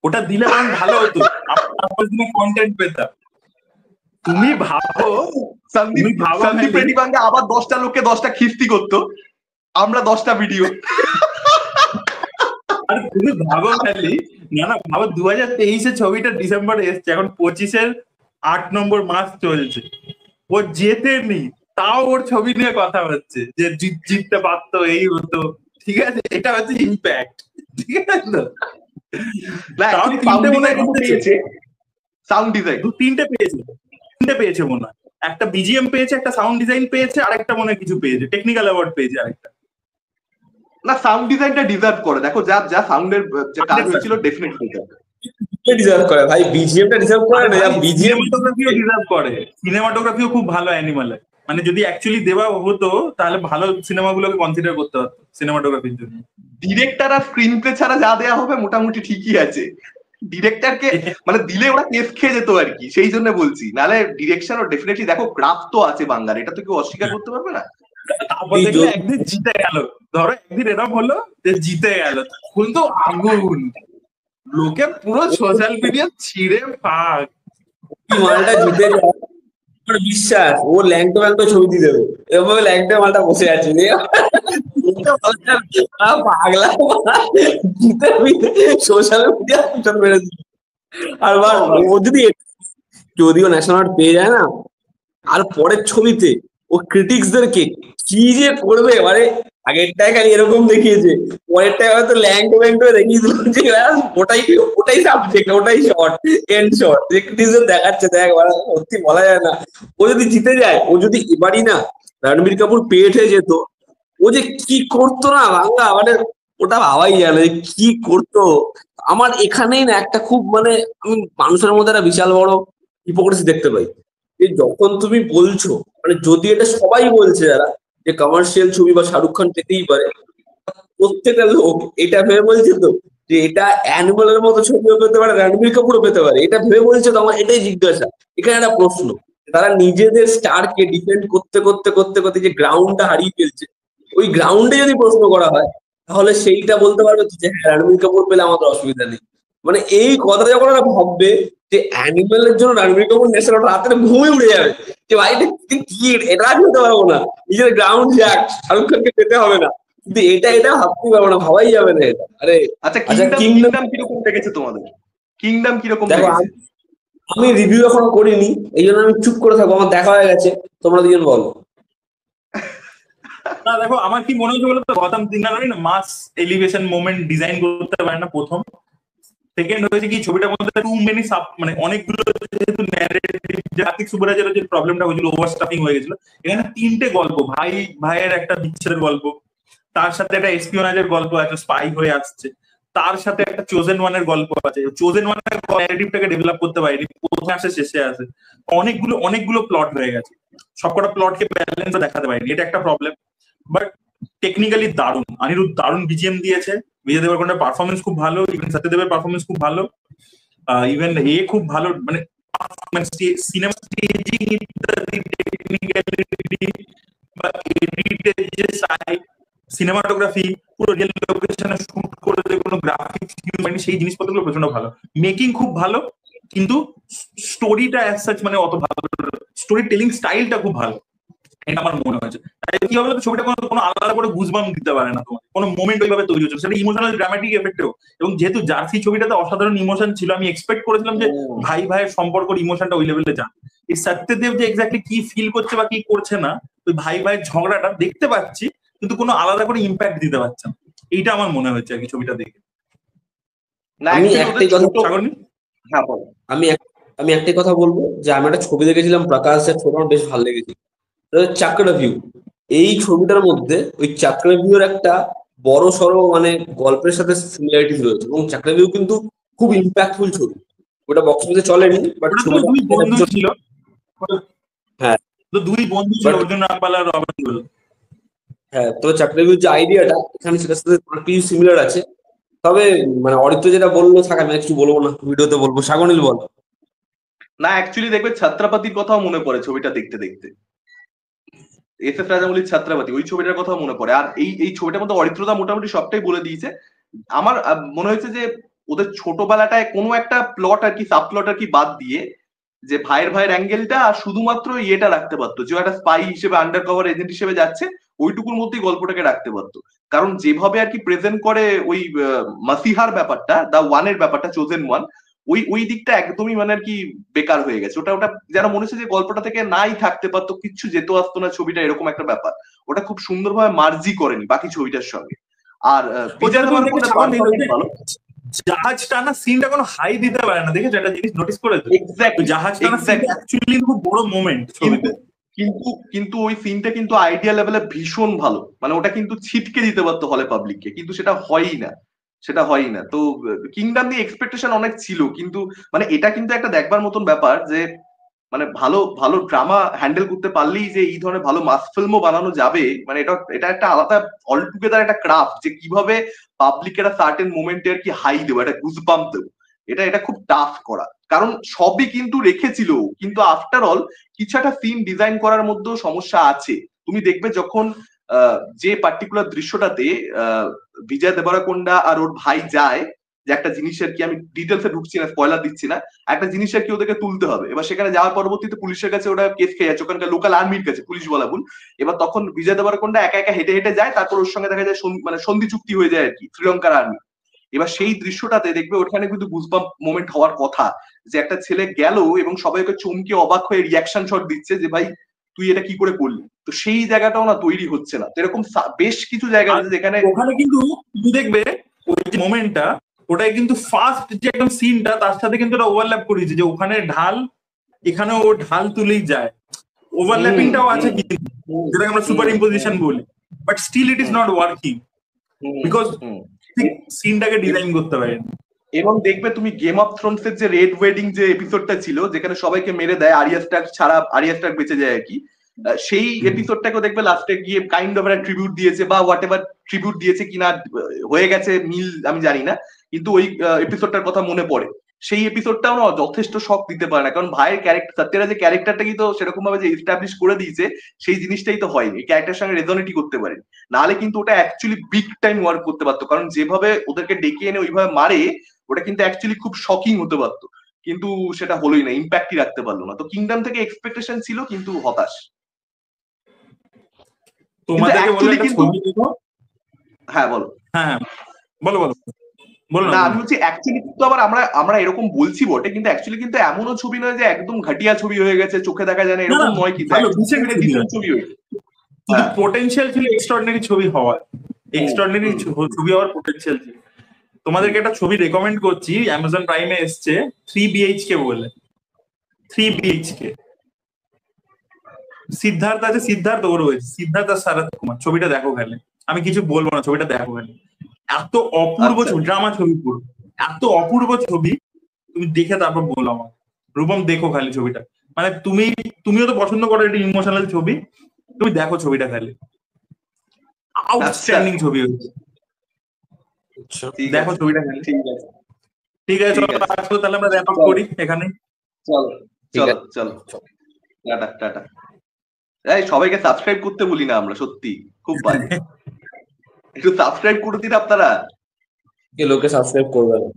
[SPEAKER 1] ওটা দিলে বরং ভালো হতো, আমরা কন্টেন্ট পেতাম। তুমি ভাবো
[SPEAKER 2] সন্দীপ রেড্ডি বাংলা আবার 10টা লোককে 10টা খিস্তি করতো, আমরা 10টা ভিডিও।
[SPEAKER 1] আর তুমি ভাবো খালি, না ভাবো 2023 ছবিটা ডিসেম্বরে এসছে, এখন 25 8 নম্বর মাস চলছে, ও জেতেনি তাও ওর ছবি নিয়ে কথা হচ্ছে যে জিততে পারতো, এই হতো, ঠিক আছে, এটা হচ্ছে ইম্প্যাক্ট, ঠিক আছে তো।
[SPEAKER 2] সাউন্ড ডিজাইন
[SPEAKER 1] তিনটে পেয়েছে মনে হয়, একটা বিজিএম পেয়েছে, একটা সাউন্ড ডিজাইন পেয়েছে, আর একটা মনে হয় কিছু পেয়েছে, টেকনিক্যাল অ্যাওয়ার্ড পেয়েছে আরেকটা।
[SPEAKER 2] না, সাউন্ড ডিজাইনটা ডিজার্ভ করে, দেখো যা যা সাউন্ডের যে কাজ হয়েছিল ডেফিনেটলি।
[SPEAKER 3] ডিজার্ভ করে ভাই, বিজিএমটা ডিজার্ভ করে না, বিজিএম
[SPEAKER 1] সিনেমাটোগ্রাফিও ডিজার্ভ করে, সিনেমাটোগ্রাফিও খুব ভালো অ্যানিমালে। মানে যদি অ্যাকচুয়ালি দেওয়া হতো তাহলে ভালো সিনেমাগুলোকে কনসিডার করতে পারতো সিনেমাটোগ্রাফির জন্য।
[SPEAKER 2] ডিরেক্টর আর স্ক্রিন প্লে ছাড়া যা দেওয়া হবে মোটামুটি ঠিকই আছে। ডিরেক্টরকে মানে দিলে ওরা কেস খেয়ে যেত আর কি, সেই জন্য বলছি। নাহলে ডিরেকশন ও ডেফিনেটলি দেখো ক্রাফট তো আছে বাংলার, এটা তো কেউ অস্বীকার করতে পারবে না।
[SPEAKER 1] তারপর দেখলে একদিন জিতে গেল, ধরো একদিন এরকম হলো যে জিতে গেল, ফুল তো আগুন, লোকে পুরো সোশ্যাল মিডিয়া ছিঁড়ে ফাঁক।
[SPEAKER 3] মালটা জিতে যায়, আমার বিশ্বাস ও ল্যাংটো ল্যাংটো ছবি দিয়ে দেবে, এরকম ভাবে ল্যাংটো মালটা বসে আছে পাগলা জিতে সোশ্যাল মিডিয়া মেরে দিবে। আর ও যদিও ন্যাশনাল পেয়ে যায় না, আর পরের ছবিতে ও ক্রিটিক্সদেরকে কি যে করবে, মানে আগেরটায় খালি এরকম দেখিয়েছে, পরেরটায় হয়তো ল্যাংটো ল্যাংটো দেখিয়ে দিল যে ওটাই ওটাই সাবজেক্ট, ওটাই শর্ট, এন্ড শর্ট, যে ক্রিটিক্সদের দেখাচ্ছে। দেখ সত্যি বলা যায় না, ও যদি জিতে যায়, ও যদি এবারই না রণবীর কাপুর পেট হয়ে যেত, ও যে কি করতো না বাংলা, মানে ওটা ভাবাই যায় না কি করতো। আমার এখানেই না একটা খুব মানে আমি মানুষের মধ্যে একটা বিশাল বড় হিপোক্রেসি দেখতে পাই, যে যখন তুমি বলছো, মানে যদি এটা সবাই বলছে যারা যে কমার্শিয়াল ছবি বা শাহরুখ খান পেতেই পারে, প্রত্যেকটা লোক এটা ভেবে বলছে তো যে এটা অ্যানিমালের মতো ছবিও পেতে পারে, রণবীর কাপুরও পেতে পারে, এটা ভেবে বলছে তো। আমার এটাই জিজ্ঞাসা, এখানে একটা প্রশ্ন, তারা নিজেদের স্টারকে ডিফেন্ড করতে করতে করতে করতে যে গ্রাউন্ডটা হারিয়ে ফেলছে, ওই গ্রাউন্ডে যদি প্রশ্ন করা হয় তাহলে সেইটা বলতে পারবে যে হ্যাঁ রণবীর কাপুর পেলে আমাদের অসুবিধা নেই। মানে এই কথাটা যখন ওরা ভাববে যে অ্যানিমেলের জন্য রণবীর কাপুর ন্যাশনাল, রাতের ঘুমই উড়ে যাবে যে ভাই কি এটা আজ হতে পারবো না, নিজের গ্রাউন্ড যাক, শাহরুখ খানকে পেতে হবে না। কিন্তু এটা ভাবতেই পারবো না, ভাবাই যাবে না এটা। আরে
[SPEAKER 2] আচ্ছা, কিংডম কিরকম লেগেছে তোমাদের? কিংডম কিরকম
[SPEAKER 3] দেখো,
[SPEAKER 2] লেগেছে?
[SPEAKER 3] আমি রিভিউ এখনো করিনি, এই জন্য আমি চুপ করে থাকবো, আমার দেখা হয়ে গেছে, তোমরা দুজন বলো।
[SPEAKER 1] না দেখো, আমার কি মনে হচ্ছে বলতো, গৌতম সিনহা না মাস এলিভেশন মোমেন্ট ডিজাইন করতে পারে না প্রথম। সেকেন্ড হয়েছে কি, ছবিটার মধ্যে টু মেনি সাব, মানে অনেকগুলো যেহেতু ন্যারেটিভ, কার্তিক সুব্রাজের যে প্রবলেমটা হয়েছিল, ওভার স্টাফিং হয়ে গেছিল, এখানে তিনটে গল্প, ভাইয়ের একটা বিচ্ছেদের গল্প, তার সাথে একটা এসপিওনাজের গল্প আছে, স্পাই হয়ে আসছে, তার সাথে একটা চোজেন ওয়ানের গল্প আছে। চোজেন ওয়ানের ন্যারেটিভটাকে ডেভেলপ করতে পারেনি, প্রথমে আসে শেষে আসে, অনেকগুলো প্লট হয়ে গেছে, সবকটা প্লটকে ব্যালেন্স দেখাতে পারেনি, এটা একটা প্রবলেম। বাট টেকনিক্যালি দারুণ, অনিরুদ্ধ দারুণ বিজিএম দিয়েছে, বিজয় দেবরকোন্ডার পারফরমেন্স খুব ভালো, ইভেন সত্যদেবের পারফরমেন্স খুব ভালো, ইভেন খুব ভালো, মানে সিনেমা স্টেজিং ইত্যাদি টেকনিক্যালিটি বা এডিটের যে সাইড, সিনেমাটোগ্রাফি, পুরো রিয়েল লোকেশনে শুট করে যে কোনো গ্রাফিক্স ইউজ হয়নি, সেই জিনিসপত্রগুলো প্রচন্ড ভালো, মেকিং খুব ভালো, কিন্তু স্টোরিটা অ্যাজ সাচ মানে অত ভালো, স্টোরি টেলিং স্টাইলটা খুব ভালো, এটা আমার মনে হয়েছে। তাই কি হবে, ছবিটা কোনো আলাদা করে গুজবাম দিতে পারে না, তোমার কোনো মোমেন্ট ওইভাবে তৈরি হচ্ছে, সেটা ইমোশনাল ড্রামাটিক এফেক্টেও। এবং যেহেতু জার্সি ছবিটাতে অসাধারণ ইমোশন ছিল, আমি এক্সপেক্ট করেছিলাম যে ভাইয়ের সম্পর্কের ইমোশনটা ওই লেভেলে যান। এই সত্যদেব যে এক্স্যাক্টলি কি ফিল করছে বা কি করছে না, ওই ভাইয়ের ঝগড়াটা দেখতে পাচ্ছি, কিন্তু কোনো আলাদা করে ইম্প্যাক্ট দিতে পারছে না, এইটা আমার মনে হচ্ছে আর কি ছবিটা দেখে।
[SPEAKER 3] আমি একটাই কথা আমি একটাই কথা বলবো, যে আমি একটা ছবি দেখেছিলাম প্রকাশের, ছবি আমার বেশ ভালো লেগেছে, চক্রভিউ। এই ছবিটার মধ্যে ওই চক্রভিউর একটা বড় সড়ো মানে গল্পের সাথে সিমিলারিটিস রয়েছে, এবং চক্রভিউ কিন্তু খুব ইম্প্যাক্টফুল ছবি, ওটা বক্স অফিসে চলেনি, বাট ছবিটা
[SPEAKER 1] বন্ধু ছিল,
[SPEAKER 3] হ্যাঁ
[SPEAKER 1] তো দুই বন্ধু ছিল, অর্জুন রামপাল আর রবার্ট দেওয়াল।
[SPEAKER 3] হ্যাঁ, তো চক্রভিউর যে আইডিয়াটা এখানে সেটার সাথে কিছু সিমিলার আছে। তবে মানে অরিত্র যেটা বললো থাক, আমি কিছু বলবো না, ভিডিওতে বলবো। সাগনিল বল।
[SPEAKER 2] না, অ্যাকচুয়ালি দেখবে ছাত্রাপাতির কথাও মনে পড়ে ছবিটা দেখতে দেখতে, এস এফ রাজামৌলির ছাত্রাপাতি, ওই ছবিটার কথাও মনে পড়ে। আর এই ছবিটার মধ্যে অরিত্রতা মোটামুটি সবটাই বলে দিয়েছে। আমার মনে হয়েছে যে ওদের ছোটবেলাটায় কোনো একটা প্লট আর কি, সাব প্লট আর কি বাদ দিয়ে, যে ভাইয়ের অ্যাঙ্গেলটা আর শুধুমাত্র ইয়েটা রাখতে পারতো, যে একটা স্পাই হিসেবে, আন্ডার কভার এজেন্ট হিসেবে যাচ্ছে, ওইটুকুর মধ্যেই গল্পটাকে রাখতে পারতো। কারণ যেভাবে আর কি প্রেজেন্ট করে ওই মাসিহার ব্যাপারটা, দা ওয়ানের ব্যাপারটা, চোজেন ওয়ান, ওই দিকটা একদমই মানে আর কি বেকার হয়ে গেছে। ওটা যেন মনে হচ্ছে যে গল্পটা থেকে নাই থাকতে পারতো, কিচ্ছু যেত আসতো না ছবিটা, এরকম একটা ব্যাপার। ওটা খুব সুন্দরভাবে মার্জি করেনি বাকি ছবিটার সঙ্গে। আর ভালো,
[SPEAKER 1] জাহাজ টানা সিনটা কোনো হাই দিতে পারে না, দেখেছো একটা জিনিস নোটিস করেছো? জাহাজ টানা সিনটা অ্যাকচুয়ালি খুব বড় মোমেন্ট ছবিতে,
[SPEAKER 2] কিন্তু ওই সিনটা কিন্তু আইডিয়া লেভেলে ভীষণ ভালো, মানে ওটা কিন্তু ছিটকে দিতে পারতো হলে পাবলিককে, কিন্তু সেটা হয়ই না। সেটা হয়ই না। তো কিংডম নিয়ে এক্সপেকটেশন অনেক ছিল, কিন্তু মানে এটা কিন্তু একটা দেখবার মতন ব্যাপার যে মানে ভালো ভালো ড্রামা হ্যান্ডেল করতে পারলেই যে এই ধরনের ভালো মাস ফিল্মও বানানো যাবে, মানে এটা এটা একটা আলাদা অল টুগেদার একটা ক্রাফট, যে কিভাবে পাবলিকের সার্টেন মোমেন্টে আর কি হাই দেবো, একটা গুজবাম্প দেবো, এটা এটা খুব টাফ করা। কারণ সবই কিন্তু রেখেছিল, কিন্তু আফটার অল কিছু একটা সিন ডিজাইন করার মধ্যেও সমস্যা আছে। তুমি দেখবে যখন যে পার্টিকুলার দৃশ্যটাতে বিজয় দেবরাকোন্ডা আর ওর ভাই যায়, যে একটা জিনিসের কি, আমি ডিটেলসে ঢুকছি না, স্পয়লার দিচ্ছি না, একটা জিনিসের কি ওদেরকে তুলতে হবে, এবার সেখানে যাওয়ার পরবর্তীতে পুলিশের কাছে ওটা কেস খেয়ে যাচ্ছে, ওখানকার লোকাল আর্মির কাছে, পুলিশ বলা ভুল। এবার তখন বিজয় দেবরকোন্ডা একা একা হেঁটে হেঁটে যায়, তারপর ওর সঙ্গে দেখা যায় মানে সন্ধি চুক্তি হয়ে যায় আর কি শ্রীলঙ্কার আর্মি। এবার সেই দৃশ্যটাতে দেখবে ওখানে কিন্তু গুজবাম্প মোমেন্ট হওয়ার কথা, যে একটা ছেলে গেল এবং সবাই ওকে চমকে অবাক হয়ে রিয়াকশন শট দিচ্ছে যে ভাই তুই এটা কি করে করলি। তো সেই জায়গাটাও না তৈরি হচ্ছে না। তো এরকম বেশ কিছু জায়গা
[SPEAKER 1] আর
[SPEAKER 2] আছে যেখানে
[SPEAKER 1] ওখানে কিন্তু তুমি দেখবে ওই যে মোমেন্টটা, ওটাই কিন্তু ফার্স্ট যে একদম সিনটা তার সাথে কিন্তু ওটা ওভারল্যাপ করেছে, যে ওখানে ঢাল, এখানে ও ঢাল তুলেই যায়, ওভারল্যাপিংটাও আছে কিন্তু, যেটাকে আমরা সুপার ইম্পোজিশন বলি, but still it is not working because ঠিক সিনটাকে ডিজাইন করতে পারেন।
[SPEAKER 2] এবং দেখবে তুমি গেম অফ থ্রোনস এর যে রেড ওয়েডিং যে এপিসোডটা ছিল, যেখানে সবাইকে মেরে দেয়, আরিয়া স্টার্ক ছাড়া আরিয়া স্টার্ক বেঁচে যায় আর কি, সেই এপিসোডটাকেও দেখবে লাস্টে গিয়ে কাইন্ড অফ একটা ট্রিবিউট দিয়েছে, বা হোয়াট এভার ট্রিবিউট দিয়েছে কিনা হয়ে গেছে মিল আমি জানি না, কিন্তু ওই এপিসোডটার কথা মনে পড়ে। সেই এপিসোডটাও না যথেষ্ট শক দিতে পারে না, কারণ ভাইয়ের ক্যারেক্টার সত্যেরা যে ক্যারেক্টারটাকে তো সেরকম ভাবে যে এস্টাবলিশ করে দিয়েছে, সেই জিনিসটাই তো হয়নি, এই ক্যারেক্টারের সঙ্গে রেজনেটই করতে পারেনি। নাহলে কিন্তু ওটা অ্যাকচুয়ালি বিগ টাইম ওয়ার্ক করতে পারতো, কারণ যেভাবে ওদেরকে ডেকে এনে ওইভাবে মারে, ওটা কিন্তু অ্যাকচুয়ালি খুব শকিং হতে পারতো, কিন্তু সেটা হলোই না, ইম্প্যাক্টই রাখতে পারলো না। তো কিংডম থেকে এক্সপেকটেশন ছিল, কিন্তু হতাশ।
[SPEAKER 1] তোমাদেরকে বলবো একটা ছবি দেখো।
[SPEAKER 2] হ্যাঁ বলো।
[SPEAKER 1] হ্যাঁ বলো বলো বলো
[SPEAKER 2] না
[SPEAKER 1] না।
[SPEAKER 2] আমি বলছি অ্যাকচুয়ালি কিন্তু আবার আমরা আমরা এরকম বলছি বটে, কিন্তু অ্যাকচুয়ালি কিন্তু এমনও ছবি নয় যে একদম ঘাটিয়া ছবি হয়ে গেছে, চোখে দেখা যায় না, এরকম নয়, কিন্তু
[SPEAKER 1] ভালো
[SPEAKER 2] ডিসেন্ট ছবি হয়েছে।
[SPEAKER 1] কিন্তু পোটেনশিয়াল ছিল এক্সট্রাঅর্ডিনারি ছবি হওয়ার, এক্সট্রাঅর্ডিনারি ছবি হওয়ার পোটেনশিয়াল ছিল। তোমাদেরকে একটা ছবি রেকমেন্ড করছি, অ্যামাজন প্রাইমে এসছে, 3BHK বলে। 3BHK সিদ্ধার্থ আছে, সিদ্ধার্থ ওর হয়েছে, সিদ্ধার্থ আর শরৎ কুমার। ছবিটা দেখো খালি, আমি কিছু বলবো না, ছবিটা দেখো খালি। এত অপূর্ব ছবি, ড্রামা ছবি পুরো, এত অপূর্ব ছবি, তুমি দেখে তারপর বলো আমার। রূপম দেখো খালি ছবিটা, মানে তুমিও তো পছন্দ করো এটা ইমোশনাল ছবি, তুমি দেখো ছবিটা খালি, আউটস্ট্যান্ডিং ছবি হয়েছে, দেখো ছবিটা খালি। ঠিক আছে চলো তাহলে আমরা র্যাপ আপ করি এখানে।
[SPEAKER 2] চলো চলো চলো, টাটা টাটা। এই সবাইকে সাবস্ক্রাইব করতে বলি না আমরা, সত্যি খুব বাজে, একটু সাবস্ক্রাইব করে দিন আপনারা।
[SPEAKER 3] লোকে সাবস্ক্রাইব করবে না।